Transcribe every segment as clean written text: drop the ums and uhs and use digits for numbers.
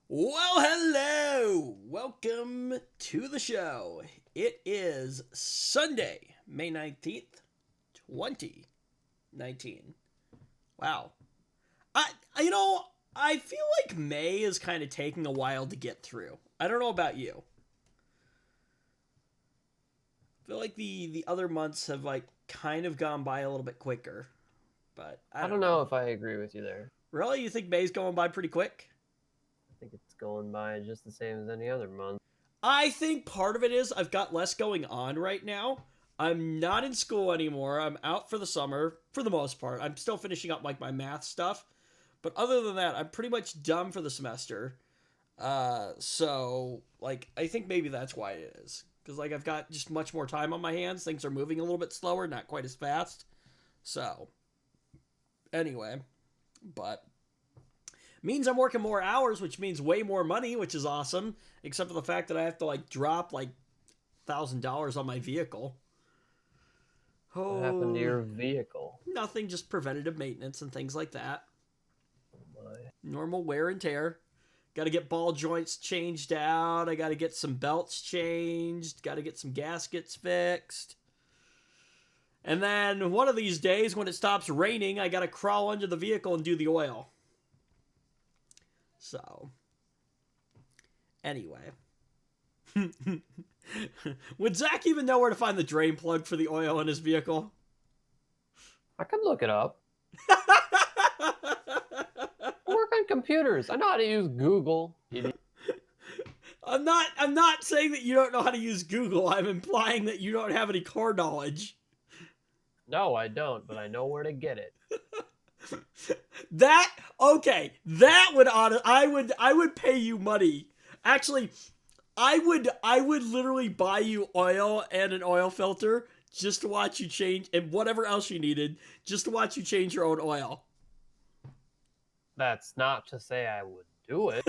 Well, hello! Welcome to the show. It is Sunday, May 19th, 2019. Wow. I you know, I feel like May is kind of taking a while to get through. I don't know about you. I feel like the other months have like kind of gone by a little bit quicker, but I I don't don't know. know if I agree with you there. Really? You think May's going by pretty quick? I think it's going by just the same as any other month. I think part of it is I've got less going on right now. I'm not in school anymore. I'm out for the summer for the most part. I'm still finishing up like my math stuff, but other than that, I'm pretty much done for the semester. So like I think maybe that's why it is because like I've got just much more time on my hands. Things are moving a little bit slower, not quite as fast. So anyway, but means I'm working more hours, which means way more money, which is awesome. Except for the fact that I have to like drop like $1,000 on my vehicle. What happened to Oh, your vehicle? nothing, just preventative maintenance and things like that. Oh my. Normal wear and tear. Got to get ball joints changed out. I got to get some belts changed. Got to get some gaskets fixed. And then one of these days, when it stops raining, I got to crawl under the vehicle and do the oil. So, anyway. Would Zach even know where to find the drain plug for the oil in his vehicle? I could look it up. I work on computers. I know how to use Google. Idiot. I'm not saying that you don't know how to use Google. I'm implying that you don't have any car knowledge. No, I don't, but I know where to get it. That okay, that would I would pay you money. Actually, I would literally buy you oil and an oil filter just to watch you change and whatever else you needed just to watch you change your own oil. That's not to say I would do it.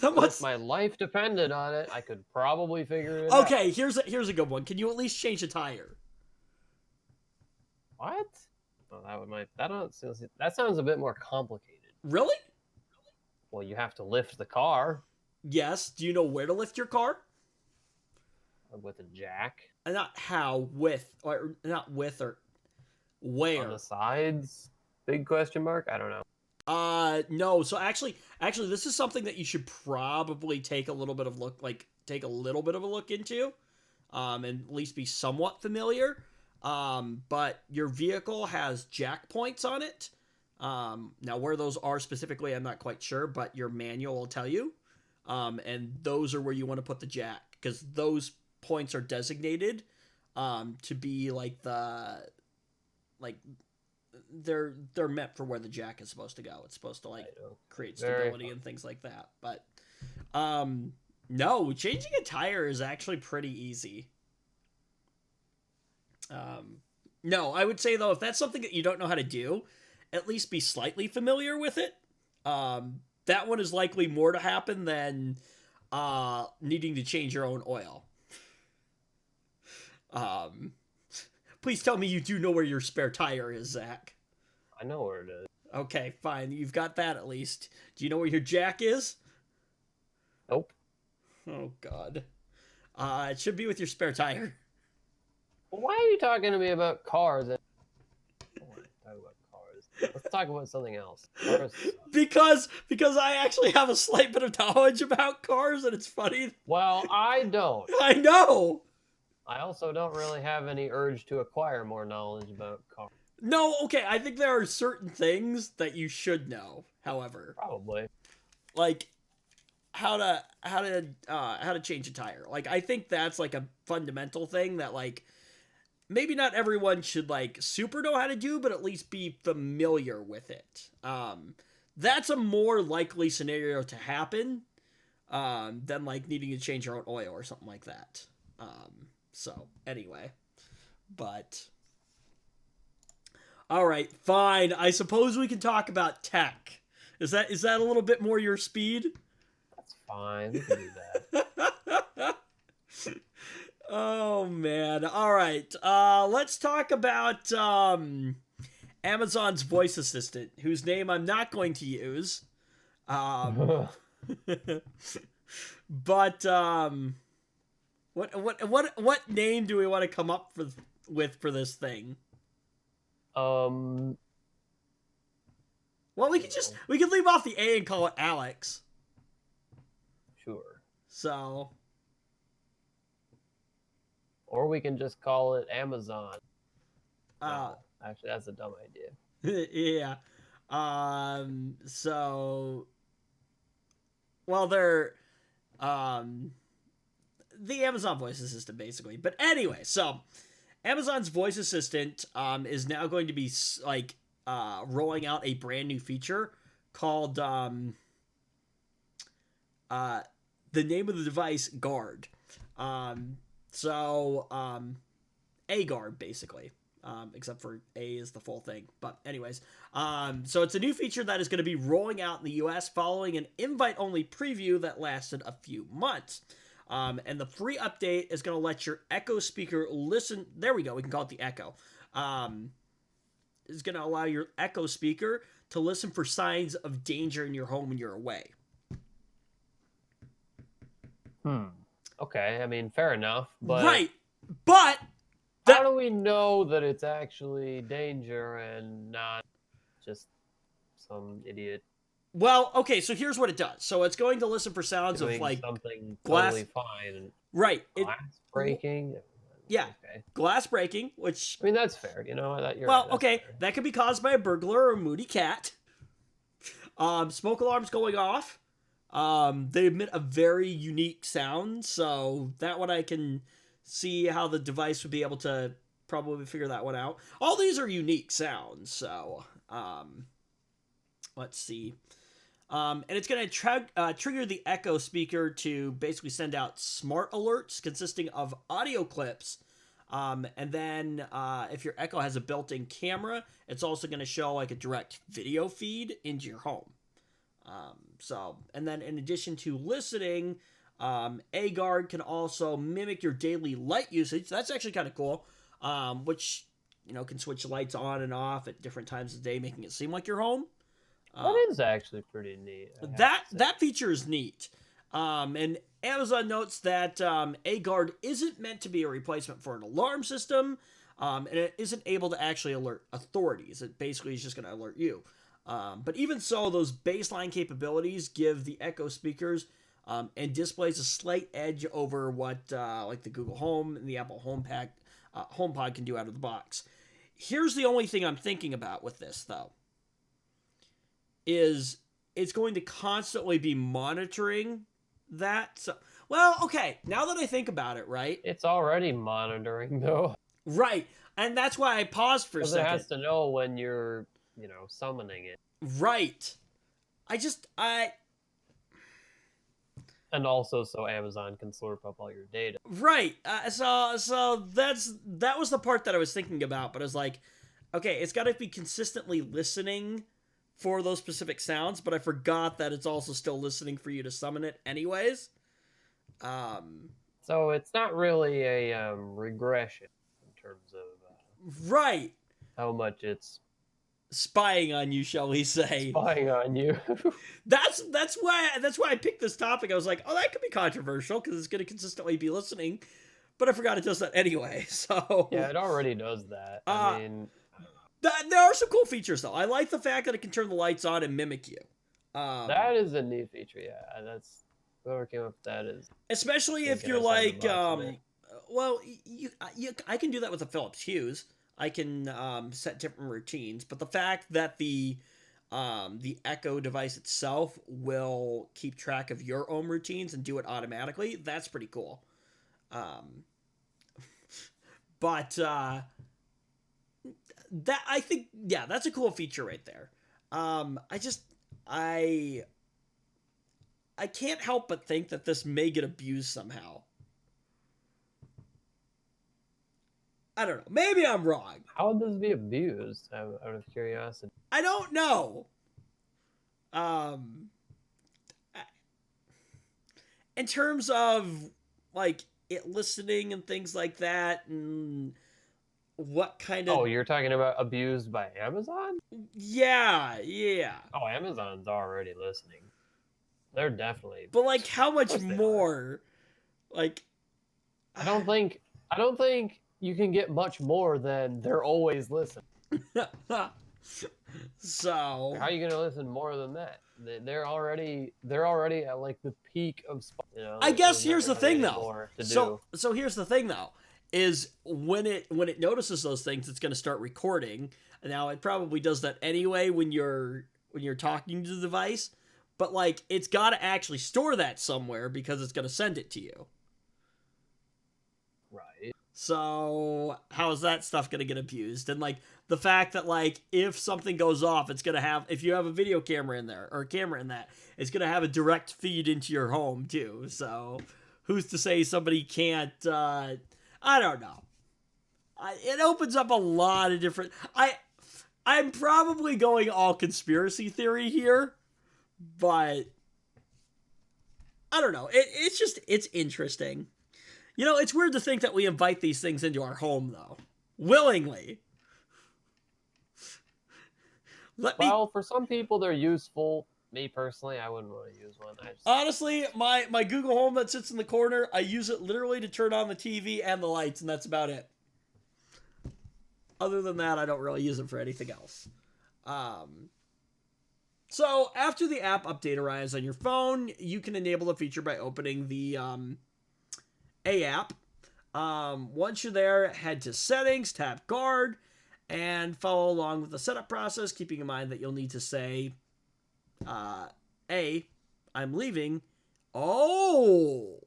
That But if must my life depended on it, I could probably figure it out. Okay, here's a good one. Can you at least change a tire? What? Well, that sounds a bit more complicated. Really? Well, you have to lift the car Yes. Do you know where to lift your car? with a jack Not how, with, or not with, or on where. the sides. Big question mark. I don't know. No. So actually, this is something that you should probably take a little bit of look, like take a little bit of a look into, and at least be somewhat familiar. But your vehicle has jack points on it. Now where those are specifically, I'm not quite sure, but your manual will tell you. And those are where you want to put the jack because those points are designated, to be like like they're meant for where the jack is supposed to go. It's supposed to like I know. create Very stability fun. and things like that. But no, changing a tire is actually pretty easy. Um, no, I would say though, if that's something that you don't know how to do, at least be slightly familiar with it. That one is likely more to happen than needing to change your own oil. Um, Please tell me you do know where your spare tire is, Zach. I know where it is. Okay, fine. You've got that at least. Do you know where your jack is? Nope. Oh, God. It should be with your spare tire. Well, why are you talking to me about cars? I don't want to talk about cars. Let's talk about something else. Cars suck. Because I actually have a slight bit of knowledge about cars, and it's funny. Well, I don't. I know. I also don't really have any urge to acquire more knowledge about cars. No, okay. I think there are certain things that you should know. However, Probably. like how to change a tire. Like I think that's like a fundamental thing that like maybe not everyone should like super know how to do, but at least be familiar with it. That's a more likely scenario to happen, than like needing to change your own oil or something like that. So anyway, but all right, fine. I suppose we can talk about tech. Is that a little bit more your speed? That's fine. We can do that. Oh man. All right. Let's talk about Amazon's voice assistant, whose name I'm not going to use. Um, but what name do we want to come up with for this thing? Um, Well, we could leave off the A and call it Alex. sure. So, Or we can just call it Amazon. uh, No, actually, that's a dumb idea. yeah. So, well, they're the Amazon voice assistant basically. But anyway, so Amazon's voice assistant is now going to be like rolling out a brand new feature called the name of the device Guard. A Guard basically. Except for A is the full thing. But anyways, so it's a new feature that is going to be rolling out in the US following an invite-only preview that lasted a few months. And the free update is going to let your Echo speaker listen. There we go. We can call it the Echo. Is going to allow your Echo speaker to listen for signs of danger in your home when you're away. Okay, I mean, fair enough. But Right. But how do we know that it's actually danger and not just some idiot? Well, okay, so here's what it does. So it's going to listen for sounds doing of like something glass, totally fine. Right. Glass breaking. Yeah. Okay. Glass breaking, which I mean, that's fair. You know that you're well, right, okay, fair. that could be caused by a burglar or a moody cat. Smoke alarms going off. They emit a very unique sound, so that one I can see how the device would be able to probably figure that one out. All these are unique sounds, so let's see. And it's going to trigger the Echo speaker to basically send out smart alerts consisting of audio clips. And then if your Echo has a built-in camera, it's also going to show like a direct video feed into your home. And then in addition to listening, A-Guard can also mimic your daily light usage. That's actually kind of cool, which, can switch lights on and off at different times of the day, making it seem like you're home. That is actually pretty neat. That feature is neat. And Amazon notes that A-Guard isn't meant to be a replacement for an alarm system, and it isn't able to actually alert authorities. It basically is just going to alert you. But even so, those baseline capabilities give the Echo speakers and displays a slight edge over what like the Google Home and the Apple HomePod can do out of the box. Here's the only thing I'm thinking about with this, though, is it's going to constantly be monitoring that. So, well, okay, now that I think about it, right? It's already monitoring, though. Right, and that's why I paused for a second. It has to know when you're, summoning it. Right. And also so Amazon can slurp up all your data. Right. So that was the part that I was thinking about, but I was like, okay, it's got to be consistently listening for those specific sounds, but I forgot that it's also still listening for you to summon it anyways. So it's not really a regression in terms of right, how much it's spying on you, shall we say? Spying on you. That's why I picked this topic. I was like, oh, that could be controversial because it's going to consistently be listening, but I forgot it does that anyway. So yeah, it already does that. I mean, there are some cool features though. I like the fact that it can turn the lights on and mimic you. That is a neat feature. Yeah, that's whoever came up with that is. Especially if you're like, well, I can do that with the Philips Hues. I can set different routines, but the fact that the Echo device itself will keep track of your own routines and do it automatically, that's pretty cool. But that I think, yeah, that's a cool feature right there. I can't help but think that this may get abused somehow. I don't know. Maybe I'm wrong. How would this be abused? Out of curiosity. I don't know. In terms of like it listening and things like that, and what kind Oh, of... you're talking about abused by Amazon? Yeah, yeah. Oh, Amazon's already listening. They're definitely. But like, how Of much course they are. more? Like, I don't think. I don't think you can get much more than they're always listening. so How are you gonna listen more than that? They're already. They're already at like the peak of. You know, I guess there's here's not the really thing any though. more to So do. so here's the thing though, is when it notices those things, it's going to start recording. Now it probably does that anyway when you're talking to the device, but like it's got to actually store that somewhere because it's going to send it to you. Right. So how is that stuff going to get abused? And like the fact that like if something goes off, it's going to have, if you have a video camera in there or a camera in that, it's going to have a direct feed into your home too. So who's to say somebody can't? I don't know. It opens up a lot of different. I'm probably going all conspiracy theory here, but I don't know. It's interesting. You know, it's weird to think that we invite these things into our home, though. Willingly. Well, for some people, they're useful. Me personally, I wouldn't want to use one. Honestly, my Google Home that sits in the corner, I use it literally to turn on the TV and the lights, and that's about it. Other than that, I don't really use it for anything else. So, after the app update arrives on your phone, you can enable the feature by opening the A app. Once you're there, head to Settings, tap Guard, and follow along with the setup process, keeping in mind that you'll need to say, A, I'm leaving. Oh!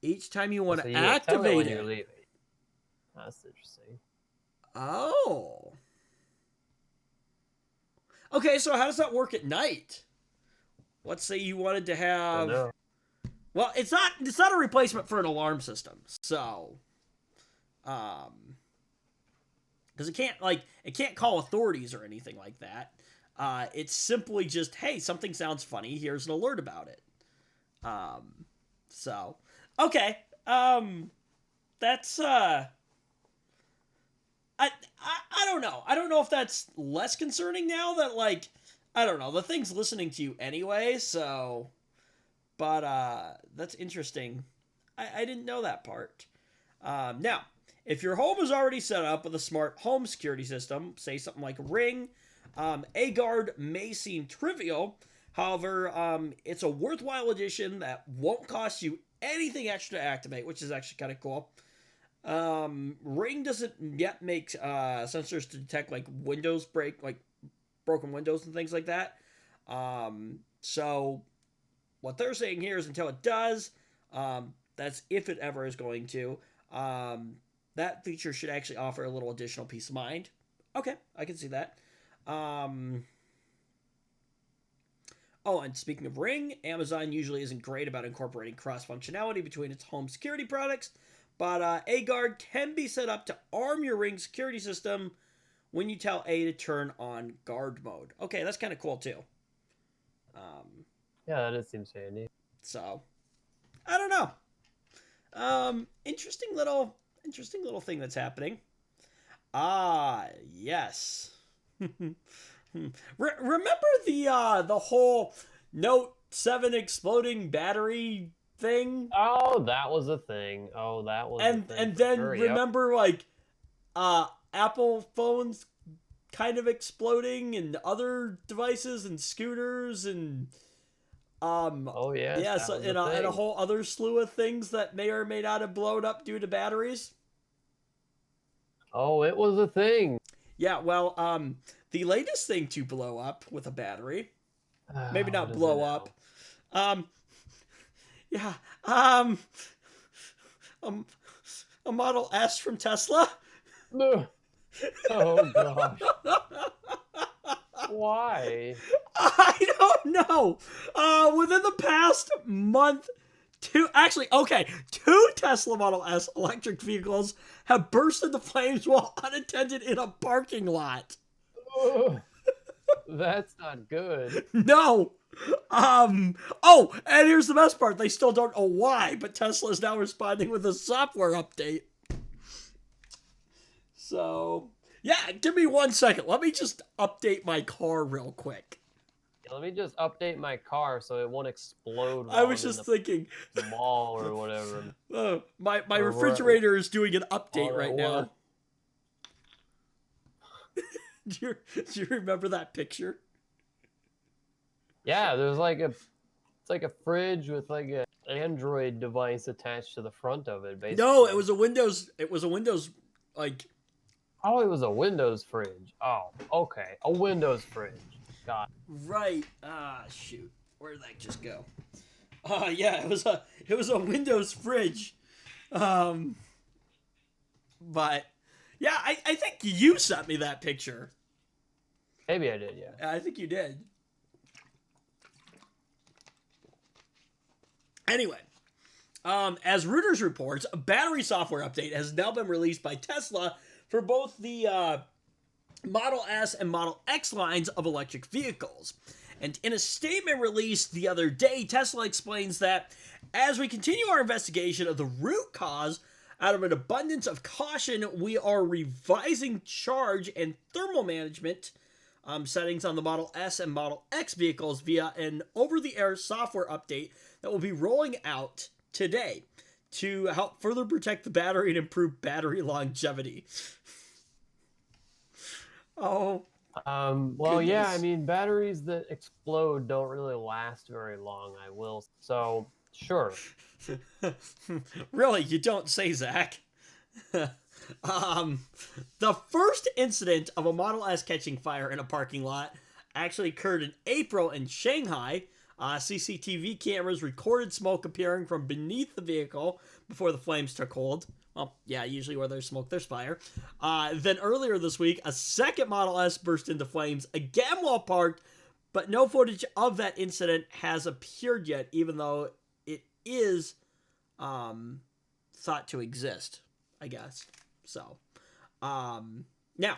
Each time you want to activate when it. you're leaving. That's interesting. Oh. Okay, so how does that work at night? Let's say you wanted to have... Well, it's not a replacement for an alarm system. So, because it can't call authorities or anything like that. It's simply just, hey, something sounds funny. Here's an alert about it. So, okay. That's I don't know. I don't know if that's less concerning now that like I don't know, the thing's listening to you anyway, so but that's interesting. I didn't know that part. Now, if your home is already set up with a smart home security system, say something like Ring, AGuard may seem trivial. However, it's a worthwhile addition that won't cost you anything extra to activate, which is actually kind of cool. Ring doesn't yet make sensors to detect like windows break, like broken windows and things like that. So what they're saying here is until it does, that's if it ever is going to, that feature should actually offer a little additional peace of mind. Okay, I can see that. Oh, and speaking of Ring, Amazon usually isn't great about incorporating cross-functionality between its home security products, but AGuard can be set up to arm your Ring security system when you tell A to turn on guard mode. Okay, that's kind of cool too. Yeah, that seems handy. So, I don't know. Interesting little thing that's happening. Ah, yes. Remember the whole Note 7 exploding battery thing? Oh, that was a thing. Oh, that was a thing. And then sure, remember like Apple phones kind of exploding and other devices and scooters and oh yes, yeah, so and a whole other slew of things that may or may not have blown up due to batteries. Oh, it was a thing. Yeah, well, the latest thing to blow up with a battery, maybe not blow up, yeah, a Model S from Tesla. Oh gosh. Why? I don't know. Within the past month, two Tesla Model S electric vehicles have burst into flames while unattended in a parking lot. That's not good. No. Oh, and here's the best part. They still don't know why, but Tesla is now responding with a software update. So, yeah, give me 1 second. Let me just update my car real quick. Yeah, let me just update my car so it won't explode. I was just thinking, the mall or whatever. my Or refrigerator is doing an update all right at now. once. do you remember that picture? Yeah, there's like it's like a fridge with like a Android device attached to the front of it, basically. No, it was a Windows like. Oh, it was a Windows fridge. Oh, okay, a Windows fridge. Got it. Right. Ah, shoot. Where did that just go? Yeah, it was a Windows fridge. But yeah, I think you sent me that picture. Maybe I did, yeah. I think you did. Anyway, as Reuters reports, a battery software update has now been released by Tesla for both the Model S and Model X lines of electric vehicles. And in a statement released the other day, Tesla explains that as we continue our investigation of the root cause, out of an abundance of caution, we are revising charge and thermal management settings on the Model S and Model X vehicles via an over-the-air software update that will be rolling out today to help further protect the battery and improve battery longevity. Oh. Well, yeah, I Goodness. mean, batteries that explode don't really last very long, I will. So, sure. Really, you don't say, Zach. The first incident of a Model S catching fire in a parking lot actually occurred in April in Shanghai. CCTV cameras recorded smoke appearing from beneath the vehicle before the flames took hold. Well, yeah, usually where there's smoke, there's fire. Then earlier this week, a second Model S burst into flames, again while parked, but no footage of that incident has appeared yet, even though it is thought to exist, I guess. So, now,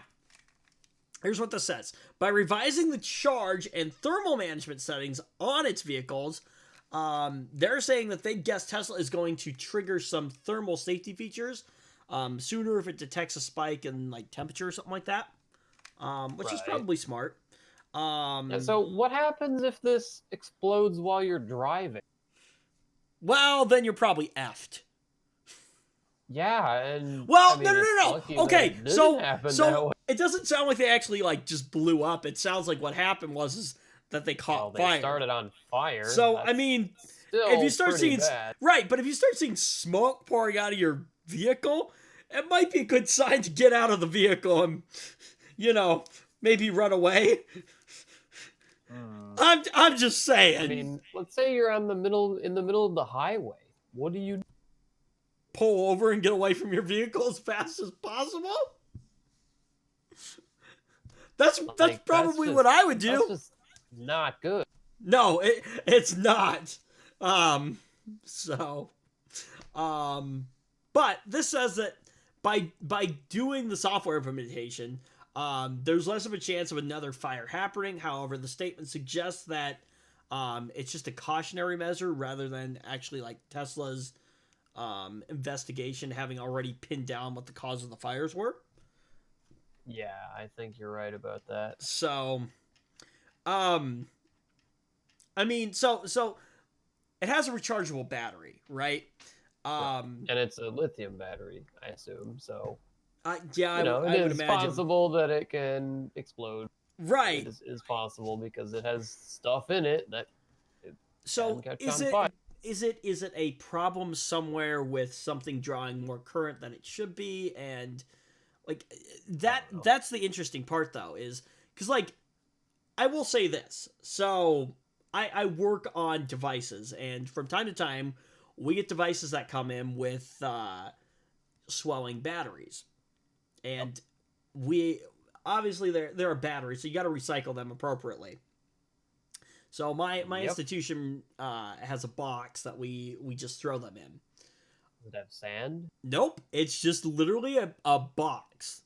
here's what this says. By revising the charge and thermal management settings on its vehicles, they're saying that they guess Tesla is going to trigger some thermal safety features sooner if it detects a spike in like temperature or something like that, which is probably smart. So what happens if this explodes while you're driving? Well, then you're probably effed. Yeah, and well, I mean, no. lucky Okay, that it so didn't happen that way. it doesn't sound like they actually like just blew up. It sounds like what happened was that they caught fire. They started on fire. So I mean, if you start seeing right, but if you start seeing smoke pouring out of your vehicle, it might be a good sign to get out of the vehicle and, maybe run away. I'm just saying. I mean, let's say you're in the middle of the highway. What do you do? Pull over and get away from your vehicle as fast as possible? That's probably what I would do. That's just not good. No, it's not. But this says that by doing the software implementation, there's less of a chance of another fire happening. However, the statement suggests that it's just a cautionary measure rather than actually like Tesla's investigation having already pinned down what the cause of the fires were. Yeah, I think you're right about that. So, I mean, so it has a rechargeable battery, right? And it's a lithium battery, I assume. So, yeah, I would it is imagine possible that it can explode. Right, it is possible because it has stuff in it that. So is it a problem somewhere with something drawing more current than it should be, and like that's the interesting part though, is because like I will say this. So I work on devices, and from time to time we get devices that come in with swelling batteries, and we obviously there are batteries, so you got to recycle them appropriately. So my institution has a box that we just throw them in. Does it have sand? Nope, it's just literally a box.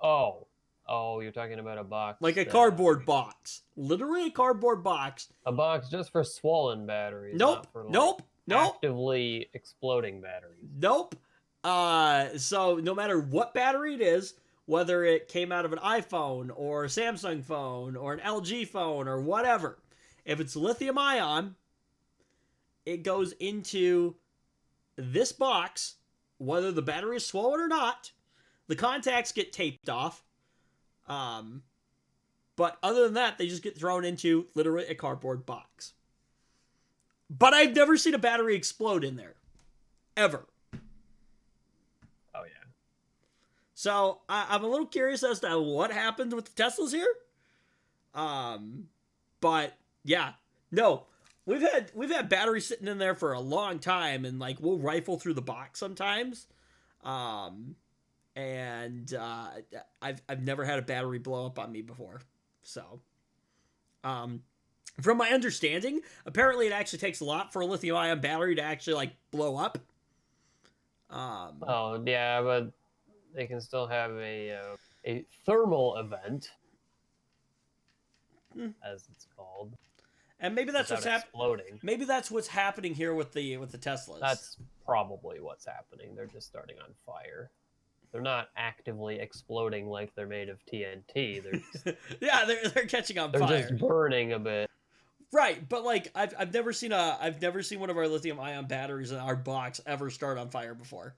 Oh, you're talking about a box. Like a cardboard box. Literally a cardboard box. A box just for swollen batteries. Nope, not for, nope. actively exploding batteries. Nope. So no matter what battery it is, whether it came out of an iPhone or a Samsung phone or an LG phone or whatever, if it's lithium ion, it goes into this box, whether the battery is swollen or not. The contacts get taped off. But other than that, they just get thrown into literally a cardboard box. But I've never seen a battery explode in there. Ever. Oh, yeah. So I'm a little curious as to what happened with the Teslas here. But yeah, no, we've had batteries sitting in there for a long time, and like we'll rifle through the box sometimes. And I've never had a battery blow up on me before. So, from my understanding, apparently it actually takes a lot for a lithium ion battery to actually like blow up. Oh, yeah, but they can still have a thermal event, as it's called. And maybe that's what's exploding. Maybe that's what's happening here with the Teslas. That's probably what's happening. They're just starting on fire. They're not actively exploding like they're made of TNT. They're just, yeah, they're catching on fire. They're just burning a bit. Right, but like I've never seen one of our lithium ion batteries in our box ever start on fire before.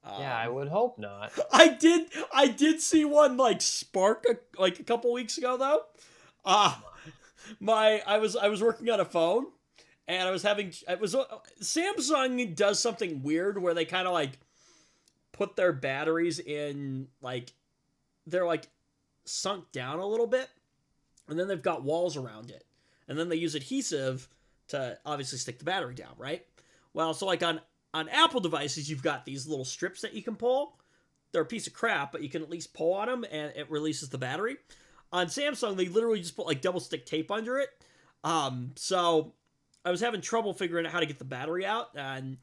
Yeah, I would hope not. I did see one like spark a couple weeks ago though. I was working on a phone, and Samsung does something weird where they kind of like put their batteries in like they're like sunk down a little bit, and then they've got walls around it, and then they use adhesive to obviously stick the battery down, right? Well, so like on Apple devices, you've got these little strips that you can pull. They're a piece of crap, but you can at least pull on them, and it releases the battery. On Samsung, they literally just put like double stick tape under it. So I was having trouble figuring out how to get the battery out, and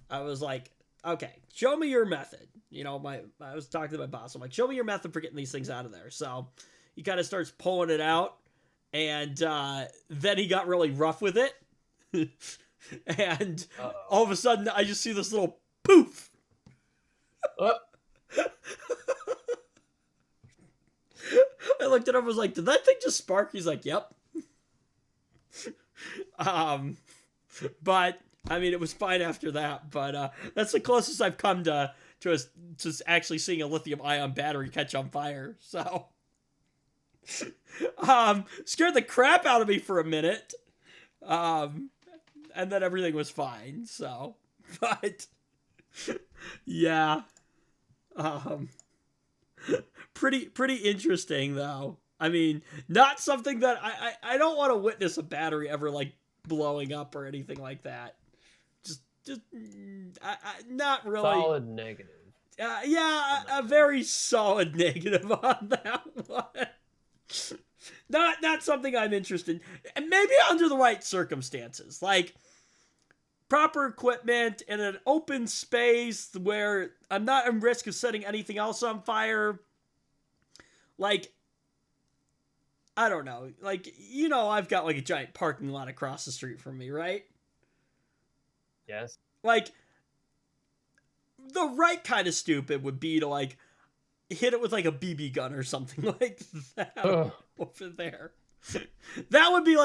I was like, okay, show me your method. You know, I was talking to my boss. I'm like, show me your method for getting these things out of there. So he kind of starts pulling it out, and then he got really rough with it. And all of a sudden, I just see this little poof. I looked at him, I was like, did that thing just spark? He's like, yep. But I mean, it was fine after that. But that's the closest I've come to just actually seeing a lithium ion battery catch on fire. So, scared the crap out of me for a minute. And then everything was fine. So, but yeah, pretty interesting though. I mean, not something that I don't want to witness a battery ever like blowing up or anything like that. Just not really. Solid negative. Yeah, a very solid negative on that one. Not something I'm interested in. And maybe under the right circumstances. Like proper equipment in an open space where I'm not at risk of setting anything else on fire. Like, I don't know. Like, you know, I've got like a giant parking lot across the street from me, right? Yes. Like, the right kind of stupid would be to like hit it with like a BB gun or something like that over there. That would be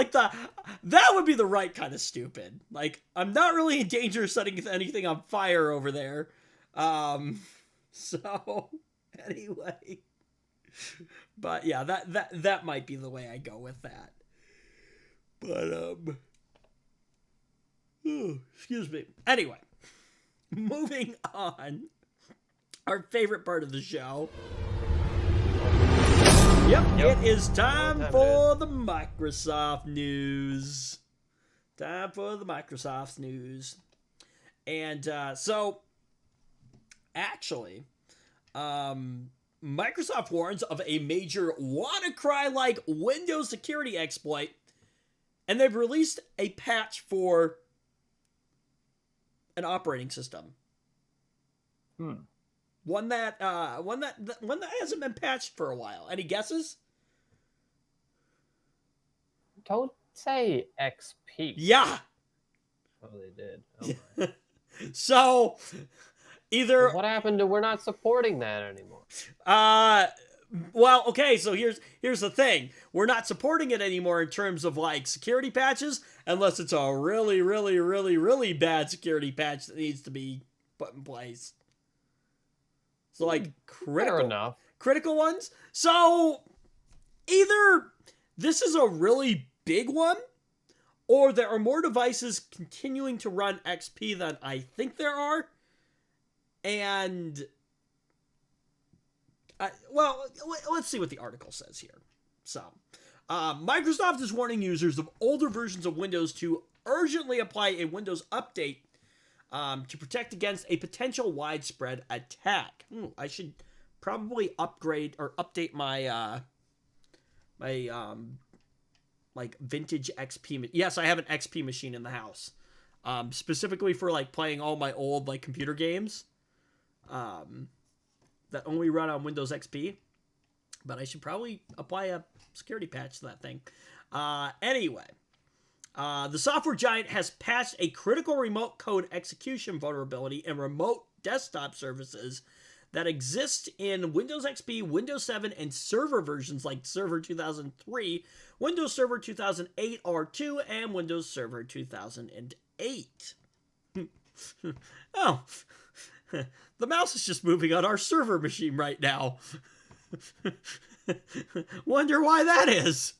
the right kind of stupid. Like, I'm not really in danger of setting anything on fire over there. So anyway, but yeah, that might be the way I go with that. But excuse me. Anyway, moving on. Our favorite part of the show. Yep. It is time for the Microsoft news. Time for the Microsoft news. And so, actually, Microsoft warns of a major WannaCry-like Windows security exploit, and they've released a patch for an operating system. One that hasn't been patched for a while. Any guesses? Don't say XP. Yeah. Oh, they did. Oh, So, Either What happened to we're not supporting that anymore? well, okay, so here's the thing. We're not supporting it anymore in terms of like security patches unless it's a really really really really bad security patch that needs to be put in place. So like Fair enough. critical ones. So either this is a really big one or there are more devices continuing to run XP than I think there are. And well, let's see what the article says here. So, Microsoft is warning users of older versions of Windows to urgently apply a Windows update to protect against a potential widespread attack. I should probably upgrade or update my like vintage XP. Yes, I have an XP machine in the house, specifically for like playing all my old like computer games. That only run on Windows XP, but I should probably apply a security patch to that thing. Anyway, the software giant has patched a critical remote code execution vulnerability in remote desktop services that exist in Windows XP, Windows 7, and server versions like Server 2003, Windows Server 2008 R2, and Windows Server 2008. Oh, the mouse is just moving on our server machine right now. Wonder why that is.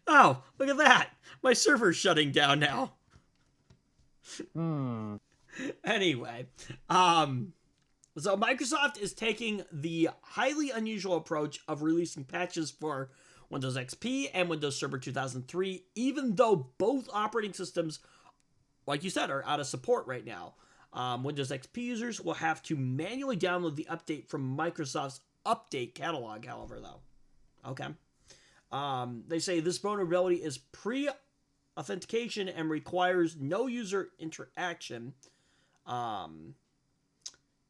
Oh, look at that. My server's shutting down now. Anyway, so Microsoft is taking the highly unusual approach of releasing patches for Windows XP and Windows Server 2003, even though both operating systems, like you said, are out of support right now. Windows XP users will have to manually download the update from Microsoft's update catalog, however, though. Okay. They say this vulnerability is pre-authentication and requires no user interaction.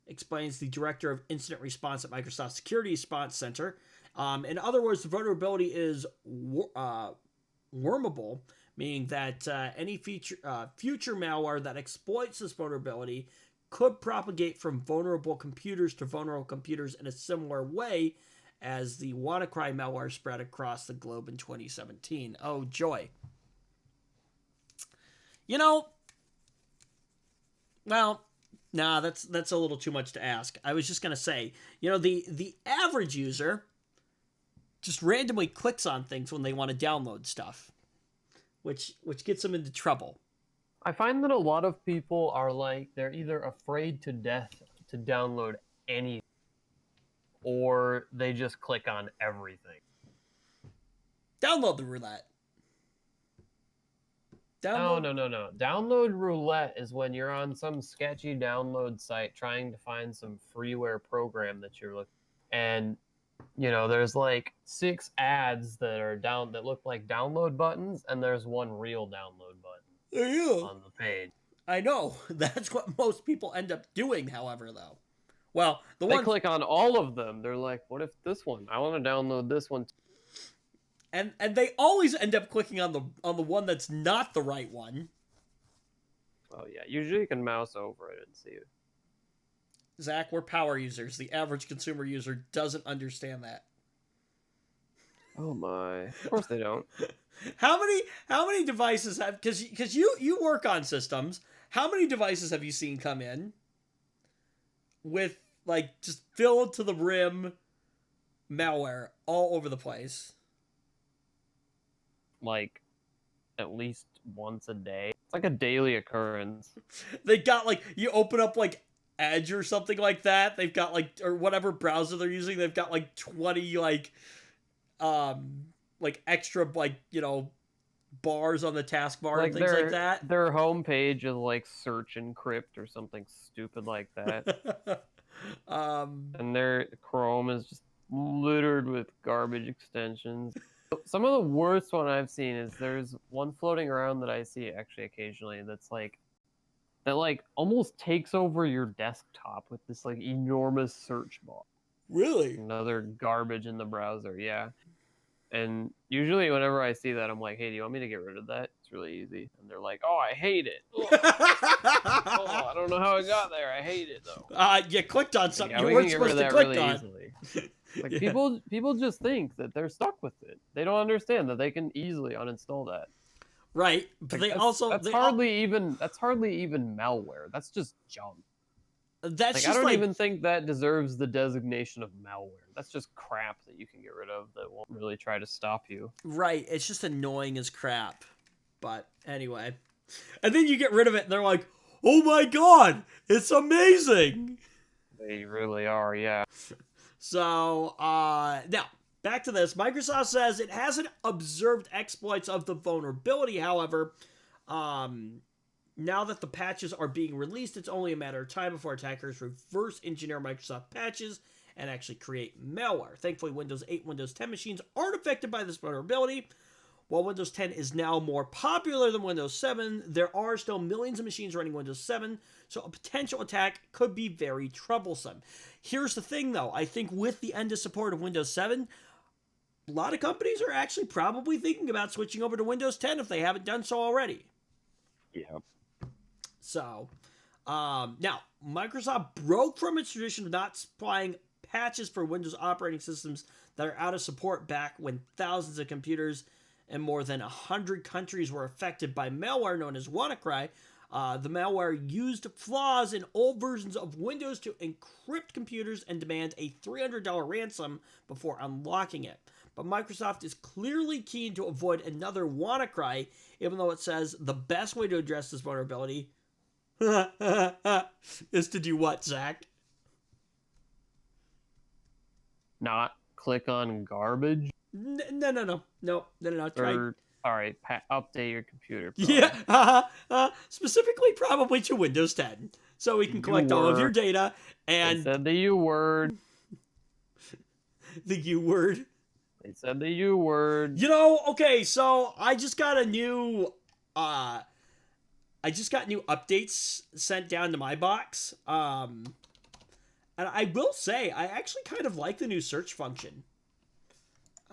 Explains the director of incident response at Microsoft Security Response Center. In other words, the vulnerability is wormable, meaning that any future malware that exploits this vulnerability could propagate from vulnerable computers to vulnerable computers in a similar way as the WannaCry malware spread across the globe in 2017. Oh, joy. You know, well, nah, that's a little too much to ask. I was just going to say, you know, the average user just randomly clicks on things when they want to download stuff, which gets them into trouble. I find that a lot of people are like, they're either afraid to death to download anything, or they just click on everything. Download the roulette. No. Download roulette is when you're on some sketchy download site trying to find some freeware program that you're looking, and you know there's like 6 ads that look like download buttons, and there's one real download button on the page. I know. That's what most people end up doing, however, though. Well, they click on all of them. They're like, what if this one? I want to download this one too. And they always end up clicking on the one that's not the right one. Oh yeah, usually you can mouse over it and see it. Zach, we're power users. The average consumer user doesn't understand that. Oh my! Of course they don't. How many devices have, because you work on systems, how many devices have you seen come in with like just filled to the rim malware all over the place? Like at least once a day. It's like a daily occurrence. They got like, you open up like Edge or something like that, they've got like, or whatever browser they're using, they've got like 20 like extra like, you know, bars on the taskbar like and things like that. Their homepage is like search encrypt or something stupid like that. And their Chrome is just littered with garbage extensions. Some of the worst one I've seen is there's one floating around that I see actually occasionally that's like almost takes over your desktop with this like enormous search bar. Really? Another garbage in the browser, yeah. And usually whenever I see that, I'm like, hey, do you want me to get rid of that? It's it's really easy. And they're like, oh, I hate it. Oh, I don't know how it got there. I hate it though. You clicked on something Yeah, you we weren't can get rid supposed of to that click really on. easily. Like Yeah. people just think that they're stuck with it. They don't understand that they can easily uninstall that. Right, but Like, that's hardly even malware. That's just junk. That's Like, just I don't like even think that deserves the designation of malware. That's just crap that you can get rid of that won't really try to stop you. right. It's just annoying as crap. But anyway, and then you get rid of it, and they're like, "Oh my god, it's amazing!" They really are, yeah. So, now back to this. Microsoft says it hasn't observed exploits of the vulnerability. However, now that the patches are being released, it's only a matter of time before attackers reverse engineer Microsoft patches and actually create malware. Thankfully, Windows 8, Windows 10 machines aren't affected by this vulnerability. While Windows 10 is now more popular than Windows 7, there are still millions of machines running Windows 7, so a potential attack could be very troublesome. Here's the thing, though. I think with the end of support of Windows 7, a lot of companies are actually probably thinking about switching over to Windows 10 if they haven't done so already. Yeah. So, now, Microsoft broke from its tradition of not supplying patches for Windows operating systems that are out of support back when thousands of computers in more than 100 countries were affected by malware known as WannaCry. The malware used flaws in old versions of Windows to encrypt computers and demand a $300 ransom before unlocking it. But Microsoft is clearly keen to avoid another WannaCry, even though it says the best way to address this vulnerability is to do what, Zach? Not click on garbage? No. Or, alright, update your computer. Yeah, specifically probably to Windows 10. So we can collect all of your data and... They said the U word. The U word? They said the U word. You know, okay, so I just got new updates sent down to my box. And I will say, I actually kind of like the new search function.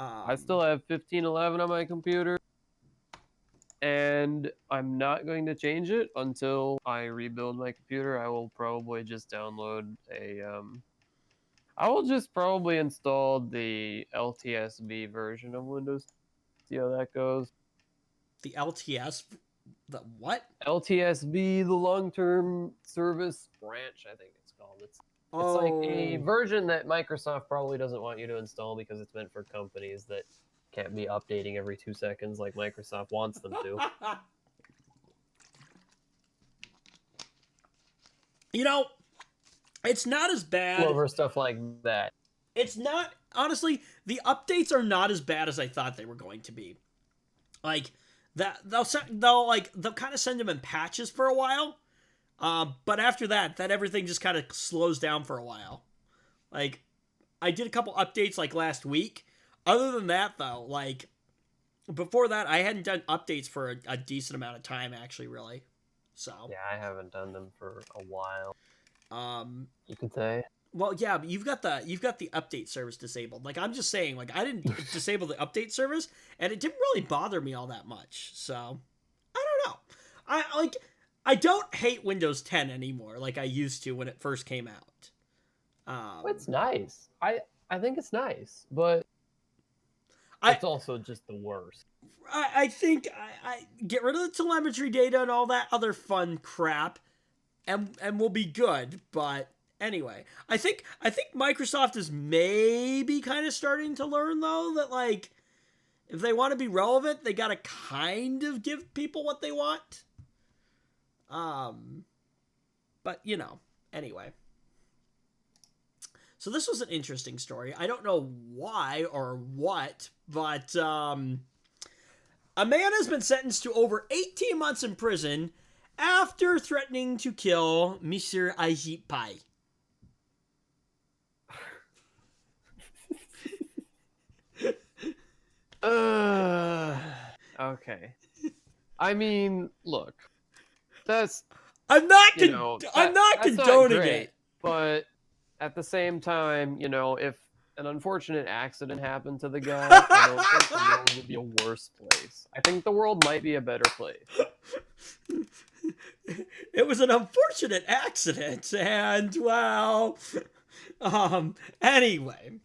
I still have 1511 on my computer, and I'm not going to change it until I rebuild my computer. I will probably just download I will just probably install the LTSB version of Windows. See how that goes. The LTS? The what? LTSB, the long-term service branch, I think it's called. It's like a version that Microsoft probably doesn't want you to install because it's meant for companies that can't be updating every 2 seconds like Microsoft wants them to. You know, it's not as bad. Over stuff like that. It's not, honestly, the updates are not as bad as I thought they were going to be. Like, they'll kind of send them in patches for a while. But after that everything just kind of slows down for a while. Like, I did a couple updates like last week. Other than that, though, like, before that, I hadn't done updates for a decent amount of time, actually, really. So. Yeah, I haven't done them for a while. You could say. Well, yeah, but you've got the update service disabled. Like, I'm just saying, like, I didn't disable the update service, and it didn't really bother me all that much. So, I don't know. I don't hate Windows 10 anymore like I used to when it first came out. It's nice. I think it's nice, but it's also just the worst. I think I get rid of the telemetry data and all that other fun crap, and we'll be good. But anyway, I think Microsoft is maybe kind of starting to learn, though, that, like, if they want to be relevant, they gotta kind of give people what they want. But, you know, anyway. So this was an interesting story. I don't know why or what, but a man has been sentenced to over 18 months in prison after threatening to kill Mr. Ajit Pai. Okay. I mean, look. I'm not condoning it. But at the same time, if an unfortunate accident happened to the guy, I don't think the world would be a worse place. I think the world might be a better place. It was an unfortunate accident, and well, anyway.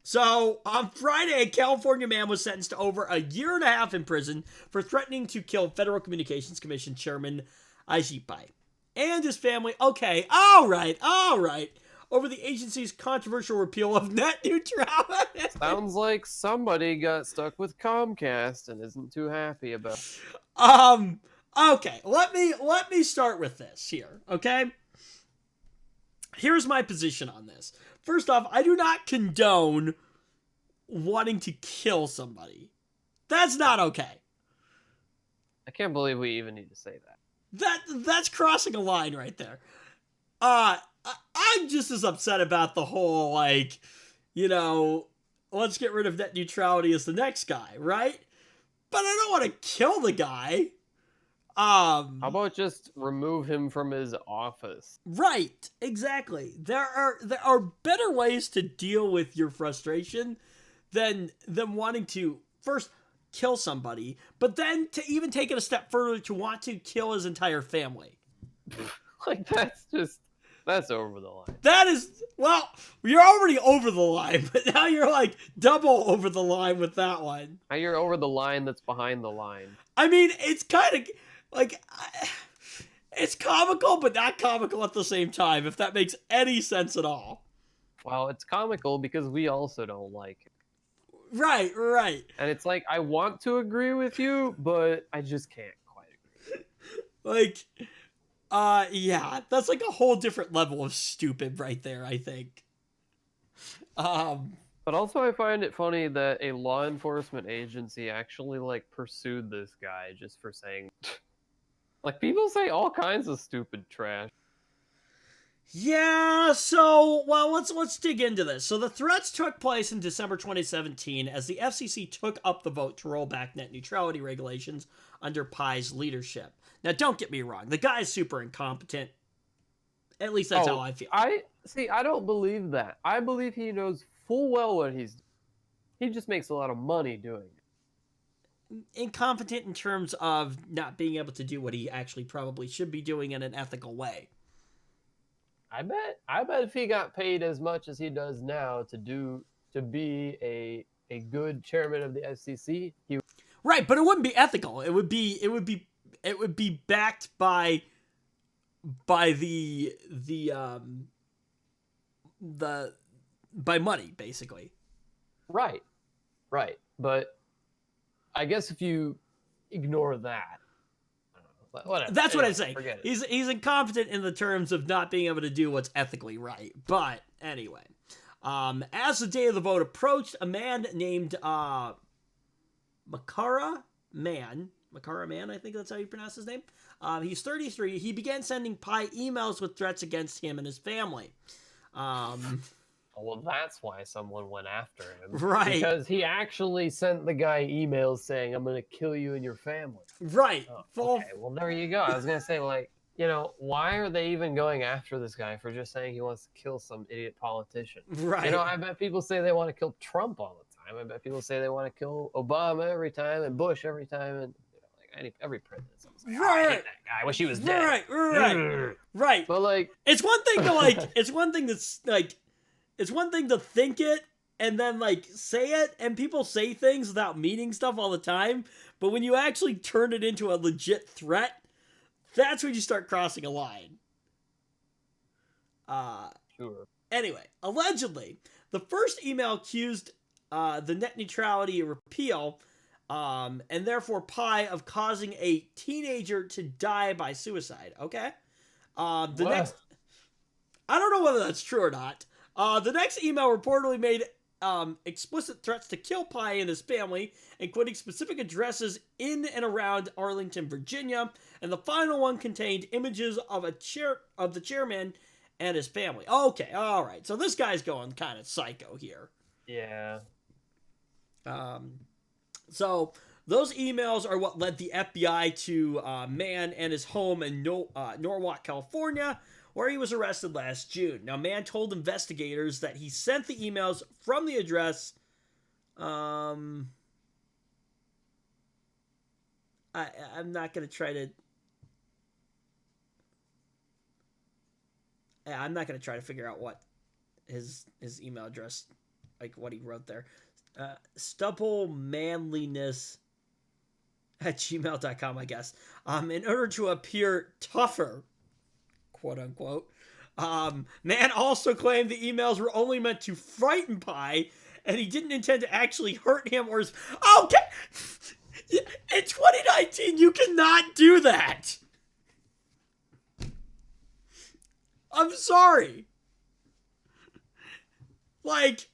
So, on Friday, a California man was sentenced to over a year and a half in prison for threatening to kill Federal Communications Commission Chairman Ajit Pai and his family. Okay, all right, over the agency's controversial repeal of net neutrality. Sounds like somebody got stuck with Comcast and isn't too happy about it. Okay, let me start with this here, okay? Here's my position on this. First off, I do not condone wanting to kill somebody. That's not okay. I can't believe we even need to say that. That's crossing a line right there. I'm just as upset about the whole, like, you know, let's get rid of net neutrality as the next guy, right? But I don't want to kill the guy. How about just remove him from his office? Right, exactly. There are better ways to deal with your frustration than wanting to first kill somebody, but then to even take it a step further to want to kill his entire family. Like, that's over the line. That is, well, you're already over the line, but now you're like double over the line with that one. Now you're over the line that's behind the line. I mean, it's kind of like, it's comical, but not comical at the same time, if that makes any sense at all. Well, it's comical because we also don't like it. Right. And it's like, I want to agree with you, but I just can't quite agree. Like, yeah, that's like a whole different level of stupid right there, I think. But also I find it funny that a law enforcement agency actually, like, pursued this guy just for saying... Like, people say all kinds of stupid trash. Yeah, so, well, let's dig into this. So the threats took place in December 2017 as the FCC took up the vote to roll back net neutrality regulations under Pai's leadership. Now, don't get me wrong. The guy is super incompetent. At least that's how I feel. I don't believe that. I believe he knows full well what he's doing. He just makes a lot of money doing it. Incompetent in terms of not being able to do what he actually probably should be doing in an ethical way. I bet if he got paid as much as he does now to be a good chairman of the FCC, he... Right, but it wouldn't be ethical. It would be backed by by money, basically. Right. But I guess if you ignore that, whatever. That's what I'm saying. Forget it. He's incompetent in the terms of not being able to do what's ethically right. But anyway, as the day of the vote approached, a man named Makara Man, I think that's how you pronounce his name. He's 33. He began sending Pai emails with threats against him and his family. Well, that's why someone went after him. Right. Because he actually sent the guy emails saying, I'm going to kill you and your family. Right. Oh, okay, well, there you go. I was going to say, like, you know, why are they even going after this guy for just saying he wants to kill some idiot politician? Right. You know, I bet people say they want to kill Trump all the time. I bet people say they want to kill Obama every time and Bush every time. And, you know, like every president. Like, right. I hate that guy. I wish he was dead. Right. But, like... It's one thing to, like... it's one thing that's, like... It's one thing to think it and then, like, say it, and people say things without meaning stuff all the time, but when you actually turn it into a legit threat, that's when you start crossing a line. Sure. Anyway, allegedly, the first email accused the net neutrality repeal, and therefore Pai of causing a teenager to die by suicide, okay? Next... I don't know whether that's true or not. The next email reportedly made explicit threats to kill Pai and his family, including specific addresses in and around Arlington, Virginia, and the final one contained images of the chairman and his family. Okay, all right. So this guy's going kind of psycho here. Yeah. So those emails are what led the FBI to Mann and his home in Norwalk, California, where he was arrested last June. Now, Mann told investigators that he sent the emails from the address. I'm not going to try to. I'm not going to try to figure out what his email address, like what he wrote there. stubblemanliness@gmail.com, I guess. In order to appear tougher, quote unquote. Mann also claimed the emails were only meant to frighten Pai, and he didn't intend to actually hurt him or his. Okay! In 2019, you cannot do that! I'm sorry. Like,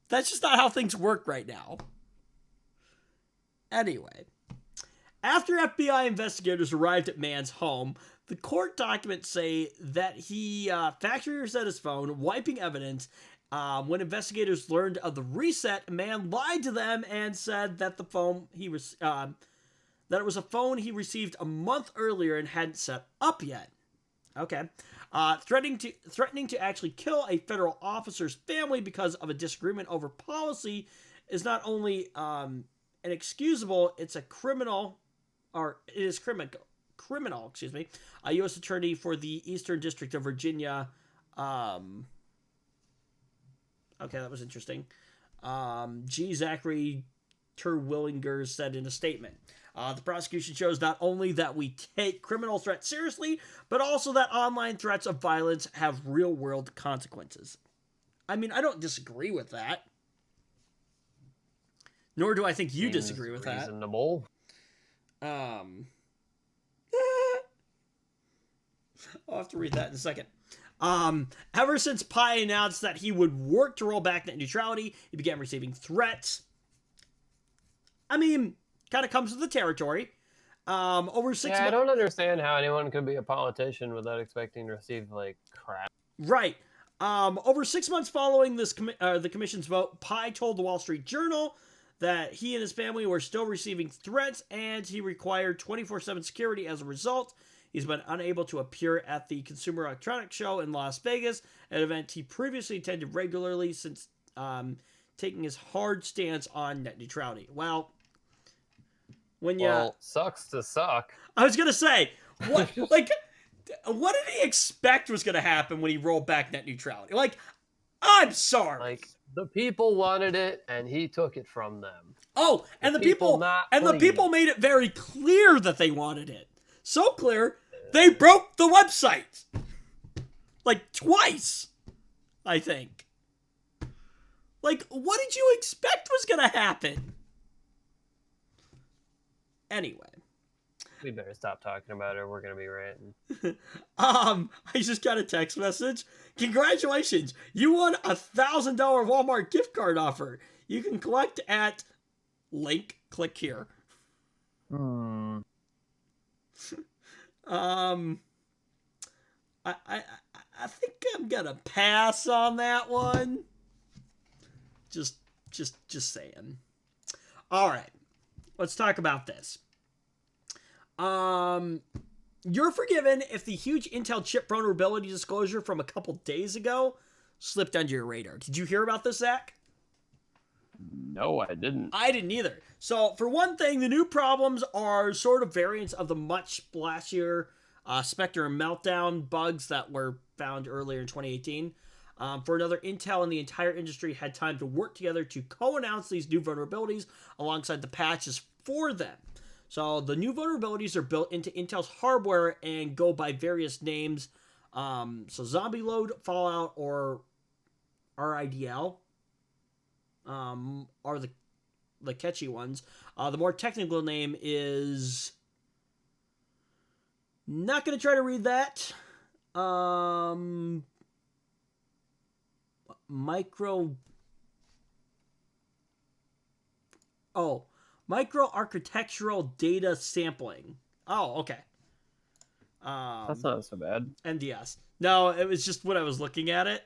that's just not how things work right now. Anyway, after FBI investigators arrived at Mann's home, the court documents say that he factory reset his phone, wiping evidence. When investigators learned of the reset, Mann lied to them and said that the phone that it was a phone he received a month earlier and hadn't set up yet. Okay. Threatening to actually kill a federal officer's family because of a disagreement over policy is not only inexcusable, it's a criminal, or it is criminal, excuse me. A U.S. attorney for the Eastern District of Virginia. Okay, that was interesting. G. Zachary Terwillinger said in a statement. The prosecution shows not only that we take criminal threats seriously, but also that online threats of violence have real-world consequences. I mean, I don't disagree with that. Nor do I think you disagree with that. Reasonable. I'll have to read that in a second. Ever since Pai announced that he would work to roll back net neutrality, he began receiving threats. I mean, kind of comes with the territory. Over 6 months. I don't understand how anyone could be a politician without expecting to receive like crap. Right. Over 6 months following this, the commission's vote, Pai told the Wall Street Journal that he and his family were still receiving threats, and he required 24/7 security as a result. He's been unable to appear at the Consumer Electronics Show in Las Vegas, an event he previously attended regularly since taking his hard stance on net neutrality. Well, sucks to suck. I was gonna say, what what did he expect was gonna happen when he rolled back net neutrality? Like, I'm sorry. Like, the people wanted it, and he took it from them. Oh, and the people made it very clear that they wanted it. So clear, they broke the website. Like, twice, I think. Like, what did you expect was gonna happen? Anyway. We better stop talking about it. We're going to be ranting. I just got a text message. Congratulations. You won a $1,000 Walmart gift card offer. You can collect at link. Click here. I think I'm going to pass on that one. Just saying. All right. Let's talk about this. You're forgiven if the huge Intel chip vulnerability disclosure from a couple days ago slipped under your radar. Did you hear about this, Zach? No, I didn't. I didn't either. So, for one thing, the new problems are sort of variants of the much splashier Spectre and Meltdown bugs that were found earlier in 2018. For another, Intel and the entire industry had time to work together to co-announce these new vulnerabilities alongside the patches for them. So the new vulnerabilities are built into Intel's hardware and go by various names. So Zombie Load, Fallout, or RIDL are the catchy ones. The more technical name is... Not going to try to read that. Micro-architectural data sampling. Oh, okay. That's not so bad. MDS. No, it was just when I was looking at it,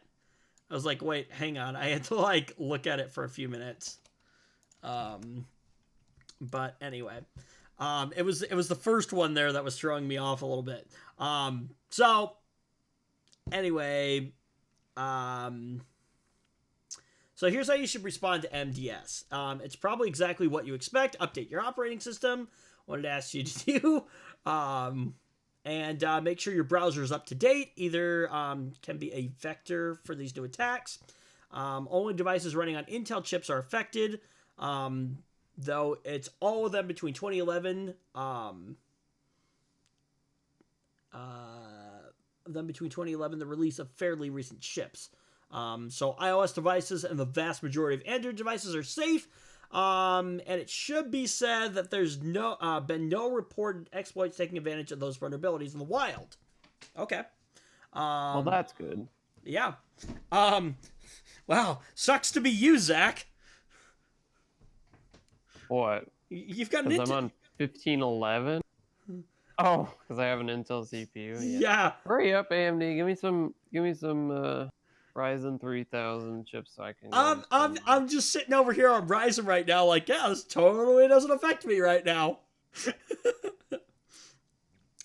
I was like, wait, hang on. I had to, look at it for a few minutes. But anyway. It was the first one there that was throwing me off a little bit. So anyway, so here's how you should respond to MDS. It's probably exactly what you expect. Update your operating system, what it asks you to do, and make sure your browser is up to date. Either can be a vector for these new attacks. Only devices running on Intel chips are affected, though it's all of them between 2011, the release of fairly recent chips. So iOS devices and the vast majority of Android devices are safe. And it should be said that there's been no reported exploits taking advantage of those vulnerabilities in the wild. Okay. Well, that's good. Yeah. Wow. Sucks to be you, Zach. What? You've got an Because I'm on 1511? Oh, because I have an Intel CPU. Yeah. Hurry up, AMD. Give me some Ryzen 3000 chips so I can. I'm just sitting over here on Ryzen right now, like, yeah, this totally doesn't affect me right now.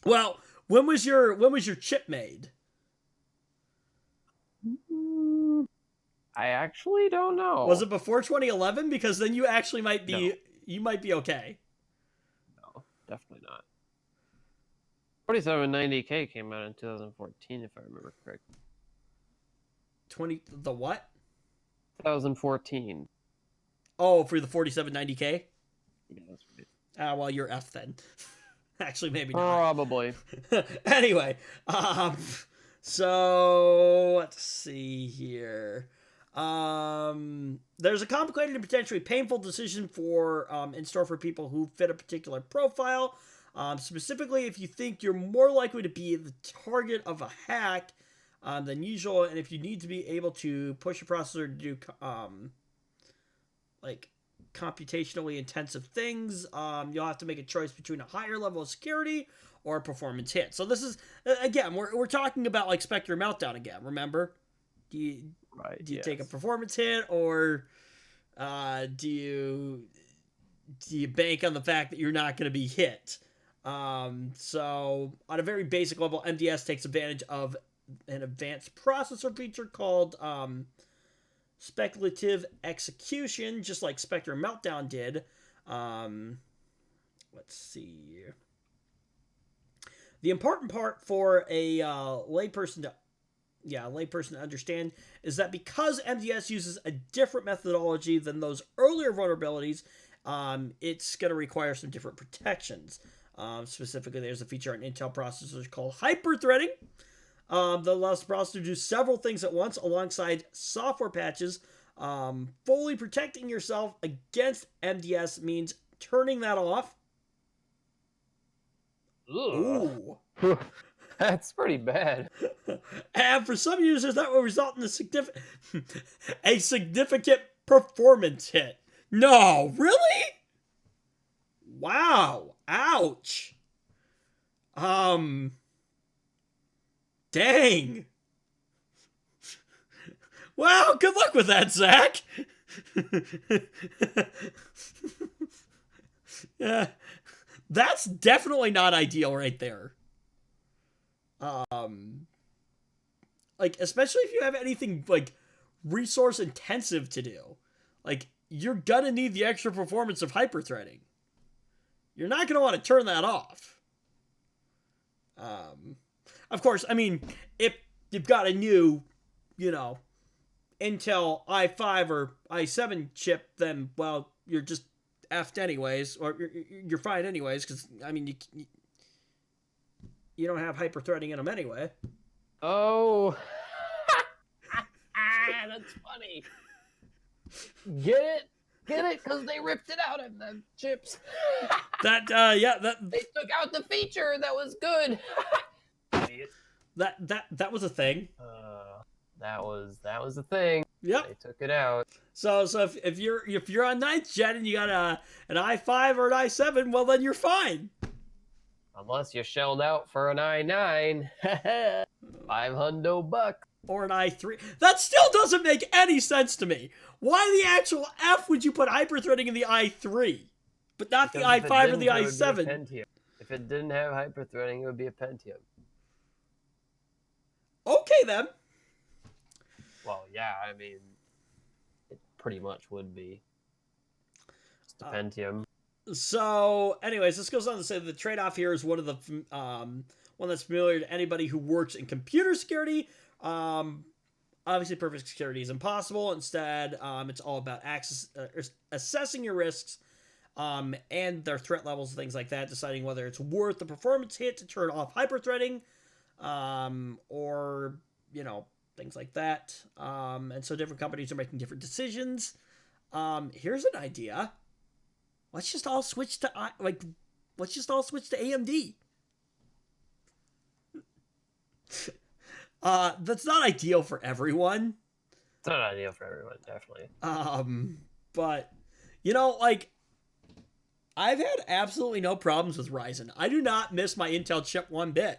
Well, when was your chip made? I actually don't know. Was it before 2011? Because then you actually might be No. You might be okay. No, definitely not. 4790K came out in 2014, if I remember correctly. The what? 2014. Oh, for the 4790K? Yeah, that's right. Well, you're F then. Actually, maybe not. Probably. Anyway, so let's see here. There's a complicated and potentially painful decision in store for people who fit a particular profile. Specifically, if you think you're more likely to be the target of a hack than usual, and if you need to be able to push your processor to do like computationally intensive things, you'll have to make a choice between a higher level of security or a performance hit. So this is, again, we're talking about like Spectre Meltdown again. Remember, do you take a performance hit, or do you bank on the fact that you're not going to be hit? So on a very basic level, MDS takes advantage of an advanced processor feature called speculative execution, just like Spectre Meltdown did. Let's see. The important part for a layperson to understand is that because MDS uses a different methodology than those earlier vulnerabilities, it's going to require some different protections. Specifically, there's a feature on Intel processors called hyperthreading that allows the processor to do several things at once alongside software patches. Fully protecting yourself against MDS means turning that off. Ooh. That's pretty bad. And for some users, that will result in a significant performance hit. No, really? Wow. Ouch. Dang. Well, good luck with that, Zach. Yeah. That's definitely not ideal right there. Like, especially if you have anything, like, resource intensive to do. Like, you're gonna need the extra performance of hyperthreading. You're not gonna want to turn that off. Of course, I mean, if you've got a new, Intel i5 or i7 chip, then, well, you're just effed anyways, or you're fine anyways, because, I mean, you don't have hyperthreading in them anyway. Oh. That's funny. Get it? Get it? Because they ripped it out of the chips. They took out the feature that was good. That was a thing. That was a thing. Yep. They took it out. So if you're on 9th gen and you got an i5 or an i7, well, then you're fine. Unless you shelled out for an i9. $500. Or an i3. That still doesn't make any sense to me. Why the actual F would you put hyperthreading in the i3? but not the Because if it i5 or the didn't, it would be a i7. Pentium. If it didn't have hyper-threading, it would be a Pentium. Okay, then. Well, yeah, I mean, it pretty much would be. Just a Pentium. So, anyways, this goes on to say the trade-off here is one of the one that's familiar to anybody who works in computer security. Obviously, perfect security is impossible. Instead, it's all about assessing your risks and their threat levels and things like that, deciding whether it's worth the performance hit to turn off hyperthreading, or, you know, things like that. And so different companies are making different decisions. Here's an idea. Let's just all switch to AMD. That's not ideal for everyone. It's not ideal for everyone, definitely. But you know, like, I've had absolutely no problems with Ryzen. I do not miss my Intel chip one bit.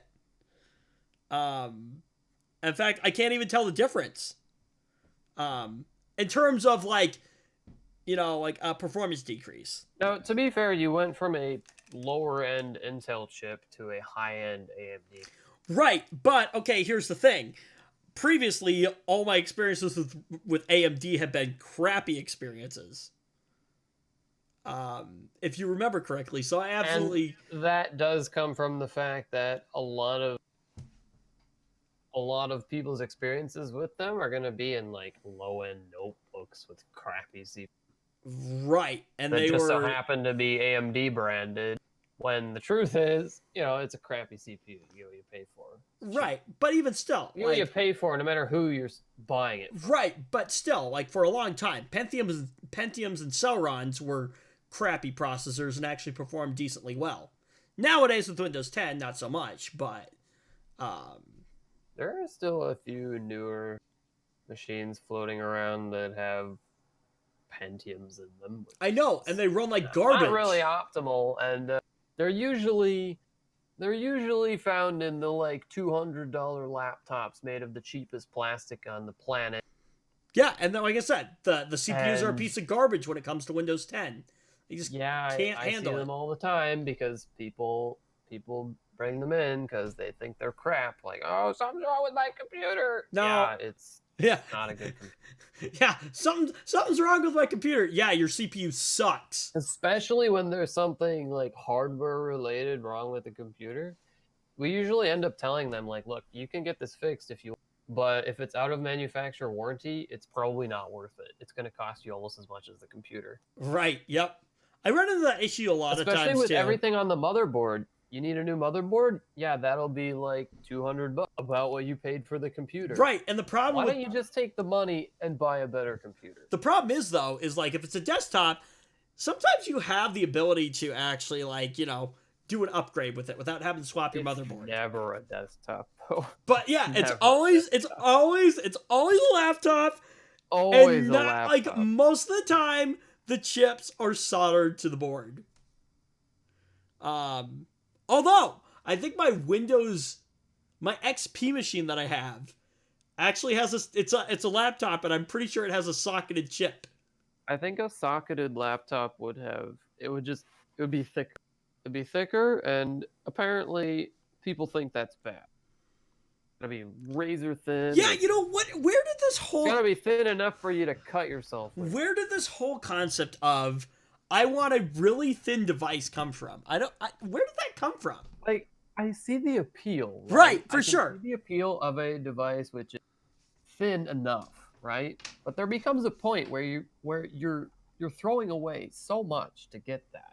In fact, I can't even tell the difference. In terms of, like, you know, like a performance decrease. Now, to be fair, you went from a lower-end Intel chip to a high-end AMD. Right, but okay, here's the thing. Previously, all my experiences with AMD have been crappy experiences. If you remember correctly, so I absolutely... And that does come from the fact that a lot of people's experiences with them are going to be in, like, low-end notebooks with crappy CPUs. Right, and they just so happen to be AMD branded, when the truth is, you know, it's a crappy CPU. You get what you pay for. Right, but even still, you get what you pay for, no matter who you're buying it from. Right, but still, like, for a long time, Pentiums and Celerons were crappy processors and actually performed decently well. Nowadays with Windows 10, not so much, but there are still a few newer machines floating around that have Pentiums in them. I know, and they run like garbage. Not really optimal, and they're usually found in the, like, $200 laptops made of the cheapest plastic on the planet. Yeah, and then, like I said, the CPUs are a piece of garbage when it comes to Windows 10. You just can't handle I see them all the time because people bring them in because they think they're crap. Like, oh, something's wrong with my computer. No, yeah, it's not a good computer. Yeah, something's wrong with my computer. Yeah, your CPU sucks. Especially when there's something, like, hardware related wrong with the computer. We usually end up telling them, like, look, you can get this fixed if you want, but if it's out of manufacturer warranty, it's probably not worth it. It's going to cost you almost as much as the computer. Right, yep. I run into that issue a lot of times, especially with too. Everything on the motherboard. You need a new motherboard? Yeah, that'll be like $200 about what you paid for the computer. Right, and the problem... Why don't you just take the money and buy a better computer? The problem is, though, is, like, if it's a desktop, sometimes you have the ability to actually, like, you know, do an upgrade with it without having to swap your motherboard. Never a desktop. But yeah, it's always a laptop. Always and a laptop. Like, most of the time, the chips are soldered to the board. Although, I think my XP machine that I have actually has it's a laptop, and I'm pretty sure it has a socketed chip. I think a socketed laptop would be thicker. It'd be thicker, and apparently people think that's bad. It'd be razor thin. Yeah, you know what? Where did this whole... It's gotta be thin enough for you to cut yourself with. Where did this whole concept of I want a really thin device come from? Where did that come from? Like, I see the appeal. Right, for sure. See the appeal of a device which is thin enough, right? But there becomes a point where you're throwing away so much to get that.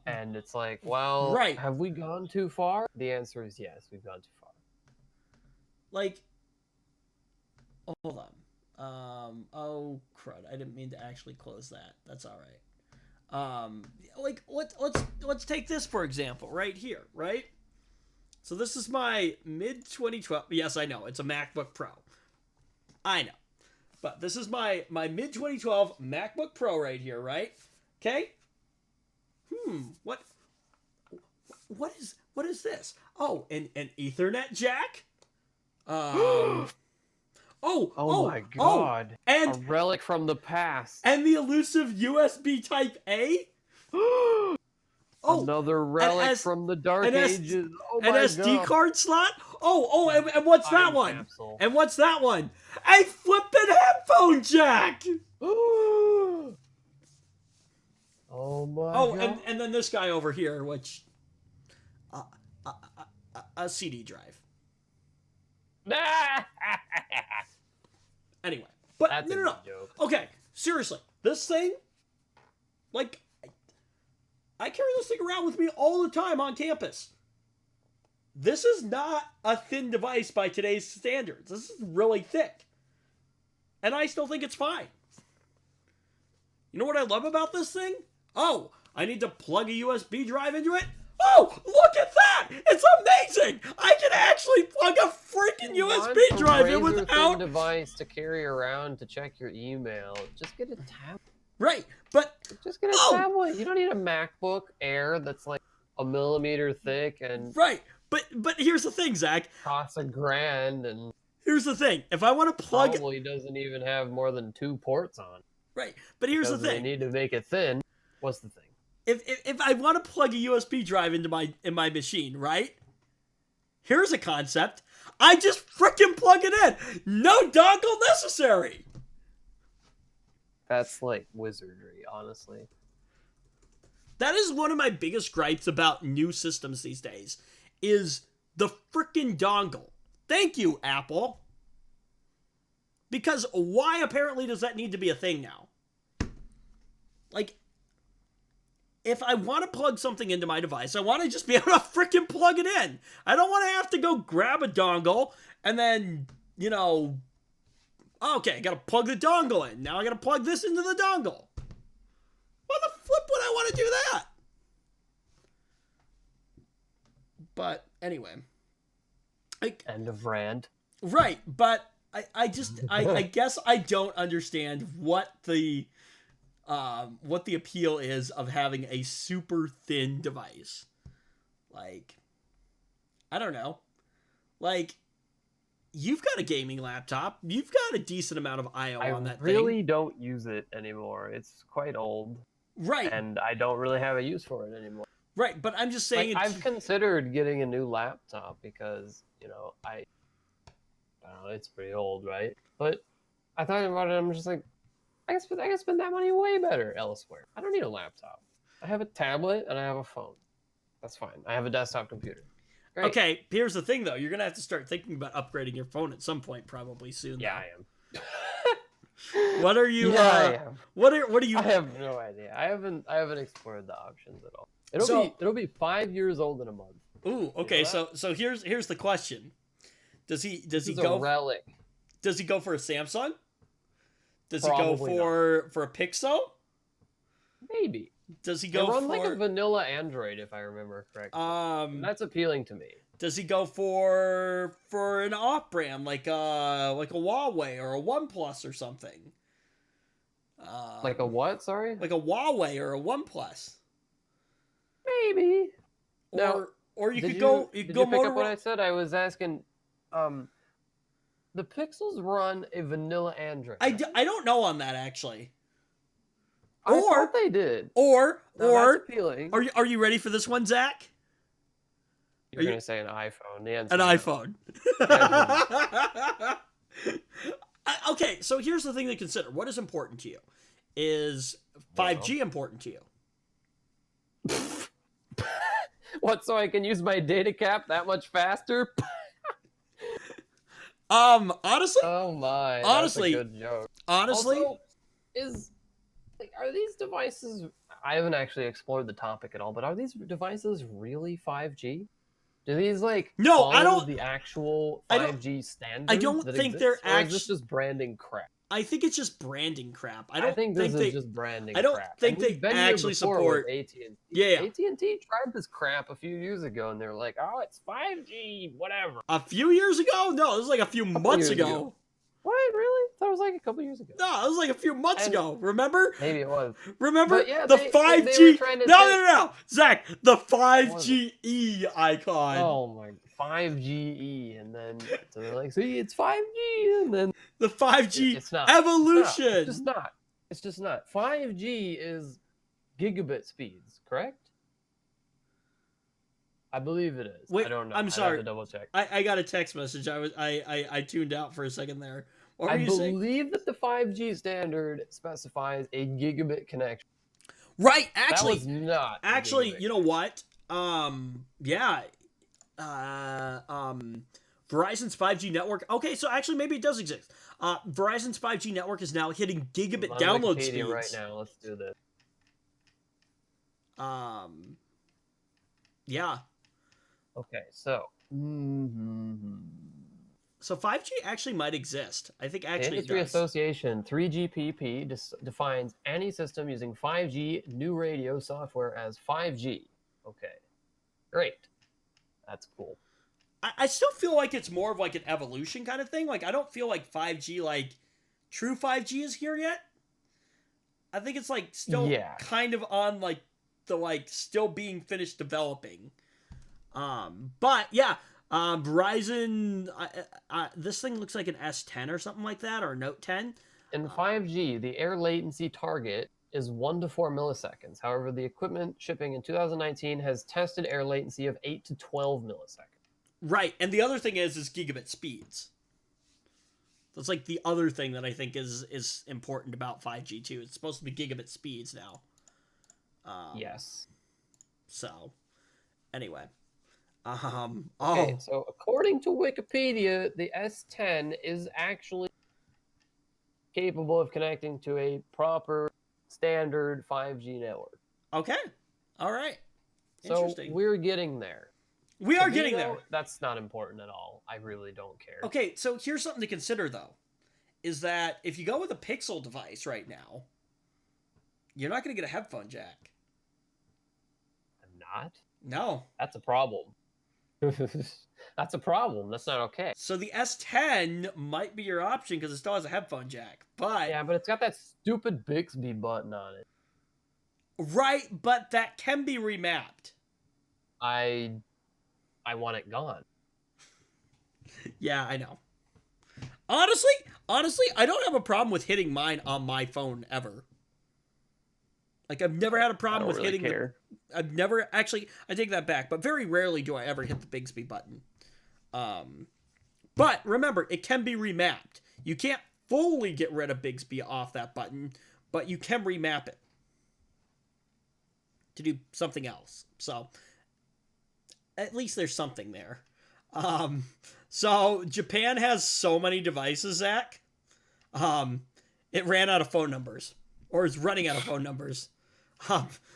And it's like, well, right. Have we gone too far? The answer is yes, we've gone too far. Like, hold on. Oh crud! I didn't mean to actually close that. That's all right. Like, let's take this for example, right here, right? So this is my mid 2012. Yes, I know it's a MacBook Pro. I know, but this is my mid 2012 MacBook Pro right here, right? Okay. What is this? Oh, an Ethernet jack. Oh my god. A and relic from the past. the elusive USB Type A. Oh, another relic from the Dark Ages. Oh my SD god. card slot. And what's that Time one? capsule. And what's that one? A flippin' headphone jack. Oh my god. And then this guy over here, which a CD drive. Anyway, but That's no. a good joke. Okay, seriously, this thing, like, I carry this thing around with me all the time on campus. This is not a thin device by today's standards. This is really thick. And I still think it's fine. You know what I love about this thing? Oh, I need to plug a USB drive into it? Oh, look at that! It's amazing! I can actually plug a freaking USB drive in without... device to carry around to check your email. Just get a tablet. Right, but... Just get a tablet. You don't need a MacBook Air that's like a millimeter thick and... Right, but here's the thing, Zach. Costs $1,000 and... Here's the thing. If I want to plug... Probably doesn't even have more than 2 ports on. Right, but here's the thing. They need to make it thin. What's the thing? If I want to plug a USB drive into my machine, right? Here's a concept. I just frickin' plug it in. No dongle necessary. That's like wizardry, honestly. That is one of my biggest gripes about new systems these days, is the frickin' dongle. Thank you, Apple. Because why apparently does that need to be a thing now? Like, if I want to plug something into my device, I want to just be able to frickin' plug it in. I don't want to have to go grab a dongle and then, okay, I got to plug the dongle in. Now I got to plug this into the dongle. Why the flip would I want to do that? But anyway. End of rant. Right, but I guess I don't understand what the appeal is of having a super thin device. Like, I don't know. Like, you've got a gaming laptop. You've got a decent amount of I/O on that thing. I really don't use it anymore. It's quite old. Right. And I don't really have a use for it anymore. Right, but I'm just saying... I've considered getting a new laptop because, I don't know, it's pretty old, right? But I thought about it, I'm just like, I can spend that money way better elsewhere. I don't need a laptop. I have a tablet and I have a phone. That's fine. I have a desktop computer. Great. Okay, here's the thing though. You're gonna have to start thinking about upgrading your phone at some point, probably soon. Yeah, I am. What are you? Yeah, I am. What are you? I have no idea. I haven't explored the options at all. It'll be 5 years old in a month. Ooh, okay. So here's the question. Does he go a relic? Does he go for a Samsung? Does Probably he go for a Pixel? Maybe. Does he go run for like a vanilla Android, if I remember correctly? That's appealing to me. Does he go for an off brand like a Huawei or a OnePlus or something? Like a what? Sorry. Like a Huawei or a OnePlus. Maybe. Or you could go. Did you go pick Motorola. Up what I said? I was asking. The Pixels run a vanilla Android. I don't know on that actually. I thought they did. Or that's appealing. Are you ready for this one, Zach? You're gonna say an iPhone. The answer an iPhone. Okay, so here's the thing to consider. What is important to you? Is 5G important to you? What, so I can use my data cap that much faster? Honestly. Oh my. Honestly. That's a good joke. Honestly. Also, are these devices? I haven't actually explored the topic at all, but are these devices really 5G? Do these No, I follow don't. The actual 5G standard. I don't think they're actually. Is this just branding crap? I think it's just branding crap. I think this is just branding. I don't crap. think they actually support AT&T. Yeah. AT&T tried this crap a few years ago, and they're like, "Oh, it's 5G, whatever." A few years ago? No, it was like a few months ago. What? Really? That was like a couple years ago. No, it was like a few months And ago. Remember? maybe it was. Remember But yeah, the they 5G? were trying to say. No, Zach, the What was it? 5GE icon. Oh my, 5GE, and then so they're like, see, it's 5G, and then The 5G it's not. evolution. It's just not. It's just not. 5G is gigabit speeds, correct? I believe it is. Wait, I don't know. I'm I'd sorry. have to double check. I got a text message. I tuned out for a second there. What were I you saying? believe that the 5G standard specifies a gigabit connection. Right, actually, that was not. Actually, you know what? Yeah. Verizon's 5G network. Okay, so actually maybe it does exist. Verizon's 5G network is now hitting gigabit download Wikipedia speeds. right now. Let's do this. Yeah. Okay, so. So 5G actually might exist. I think The actually Industry it does. Association 3GPP defines any system using 5G new radio software as 5G. Okay, great. That's cool. I still feel like it's more of like an evolution kind of thing. Like I don't feel like 5G, like true 5G is here yet. I think it's like still kind of on like the like still being finished developing. But yeah, Verizon, this thing looks like an S10 or something like that, or a Note 10. In 5G, the air latency target is 1 to 4 milliseconds. However, the equipment shipping in 2019 has tested air latency of 8 to 12 milliseconds. Right, and the other thing is gigabit speeds. That's like the other thing that I think is important about 5G too. It's supposed to be gigabit speeds now. Yes. So, anyway. Okay, so according to Wikipedia, the S10 is actually capable of connecting to a proper standard 5G network. Okay. All right. So we're getting there. We are getting there. That's not important at all. I really don't care. Okay, so here's something to consider though. Is that if you go with a Pixel device right now, you're not going to get a headphone jack. I'm not? No. That's a problem. That's a problem. That's not okay. So the S10 might be your option because it still has a headphone jack, but yeah, but it's got that stupid Bixby button on it. Right, but that can be remapped. I want it gone. Yeah, I know. Honestly, I don't have a problem with hitting mine on my phone ever. Like I've never had a problem with hitting. I've never actually. I take that back, but very rarely do I ever hit the Bixby button. But remember, it can be remapped. You can't fully get rid of Bixby off that button, but you can remap it to do something else. So at least there's something there. So Japan has so many devices, Zach. It ran out of phone numbers, or is running out of phone numbers.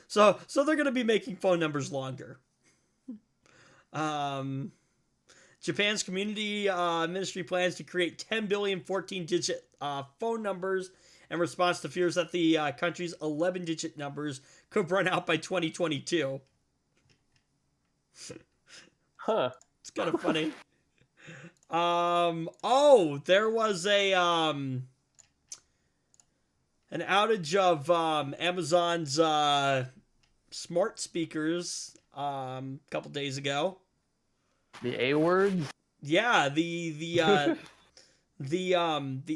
So they're going to be making phone numbers longer. Japan's community ministry plans to create 10 billion 14-digit phone numbers in response to fears that the country's 11-digit numbers could run out by 2022. Huh. It's kind of funny. There was a an outage of Amazon's smart speakers a couple days ago. The A word? Yeah, the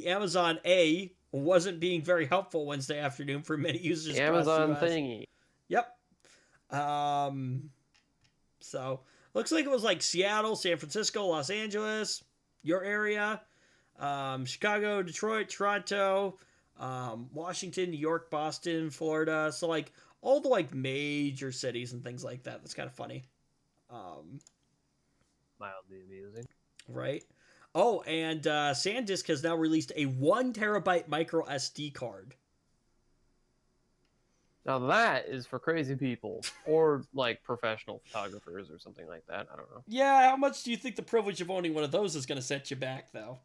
Amazon A wasn't being very helpful Wednesday afternoon for many users. The Amazon thingy. Yep. So looks like it was like Seattle, San Francisco, Los Angeles, your area, Chicago, Detroit, Toronto, Washington, New York, Boston, Florida. So like all the like major cities and things like that. That's kind of funny. Mildly amusing. Right. Oh, and SanDisk has now released a 1 terabyte micro SD card. Now that is for crazy people or like professional photographers or something like that. I don't know. Yeah, how much do you think the privilege of owning one of those is going to set you back, though?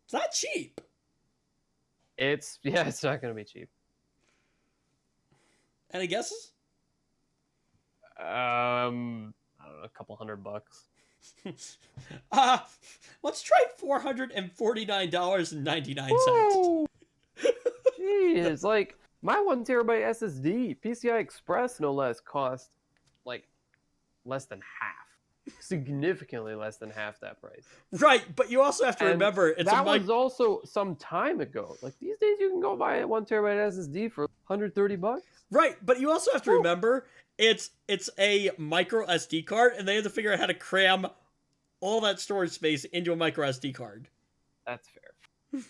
It's not cheap. It's not going to be cheap. Any guesses? I don't know, a couple $100. Let's try $449.99. Woo! Jeez, like my 1 terabyte SSD, PCI Express no less, cost like less than half, significantly less than half that price. Right, but you also have to remember that was also some time ago. Like these days, you can go buy a 1 terabyte SSD for $130. Right, but you also have to remember it's a micro SD card, and they have to figure out how to cram all that storage space into a micro SD card. That's fair.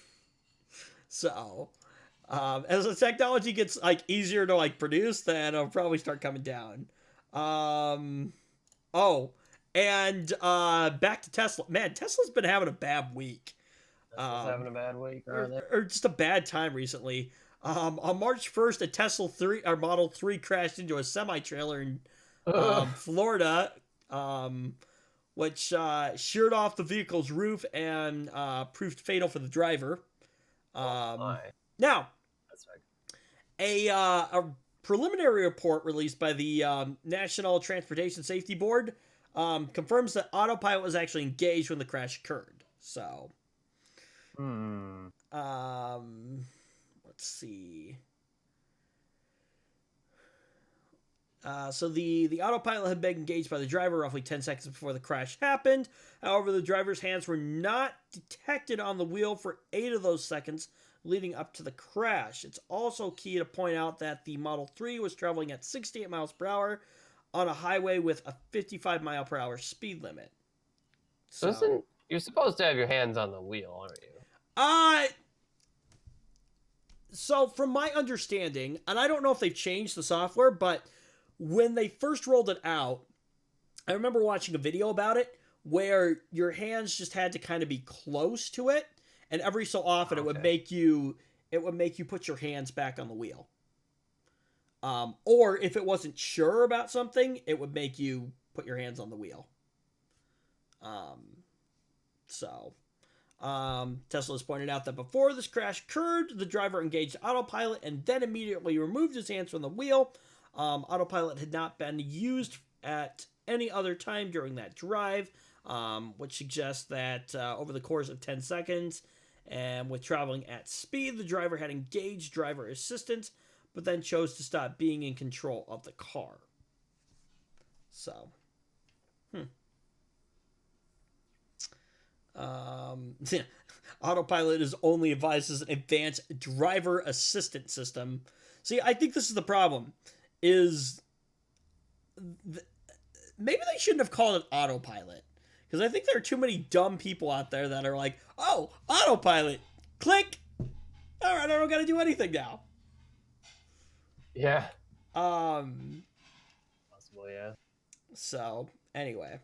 So, as the technology gets like easier to like produce, then it'll probably start coming down. Oh, and back to Tesla. Man, Tesla's been having a bad week. Tesla's having a bad week, or just a bad time recently. On March 1st, a Tesla Model 3 crashed into a semi-trailer in Florida, which sheared off the vehicle's roof and proved fatal for the driver. Now, that's right. A preliminary report released by the National Transportation Safety Board confirms that autopilot was actually engaged when the crash occurred. So, let's see. So the autopilot had been engaged by the driver roughly 10 seconds before the crash happened. However, the driver's hands were not detected on the wheel for 8 of those seconds leading up to the crash. It's also key to point out that the Model 3 was traveling at 68 miles per hour on a highway with a 55 mile per hour speed limit. So, you're supposed to have your hands on the wheel, aren't you? So from my understanding, and I don't know if they've changed the software, but when they first rolled it out, I remember watching a video about it where your hands just had to kind of be close to it, and every so often it would make you put your hands back on the wheel. Or if it wasn't sure about something, it would make you put your hands on the wheel. Tesla has pointed out that before this crash occurred, the driver engaged autopilot and then immediately removed his hands from the wheel. Autopilot had not been used at any other time during that drive, which suggests that over the course of 10 seconds, and with traveling at speed, the driver had engaged driver assistance, but then chose to stop being in control of the car. So, autopilot is only advised as an advanced driver assistance system. See, I think this is the problem. Maybe they shouldn't have called it autopilot. Because I think there are too many dumb people out there that are like, oh, autopilot, click. All right, I don't got to do anything now. Yeah. Possible, yeah. So, anyway.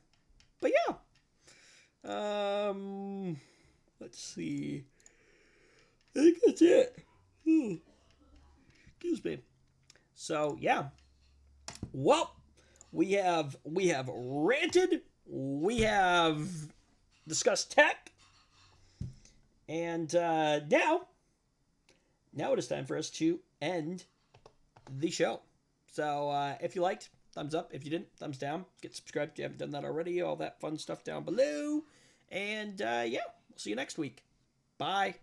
But yeah. Let's see. I think that's it. Excuse me. So, yeah. Well, we have ranted. We have discussed tech. And now it is time for us to end the show. So if you liked, thumbs up. If you didn't, thumbs down. Get subscribed if you haven't done that already. All that fun stuff down below. And yeah, we'll see you next week. Bye.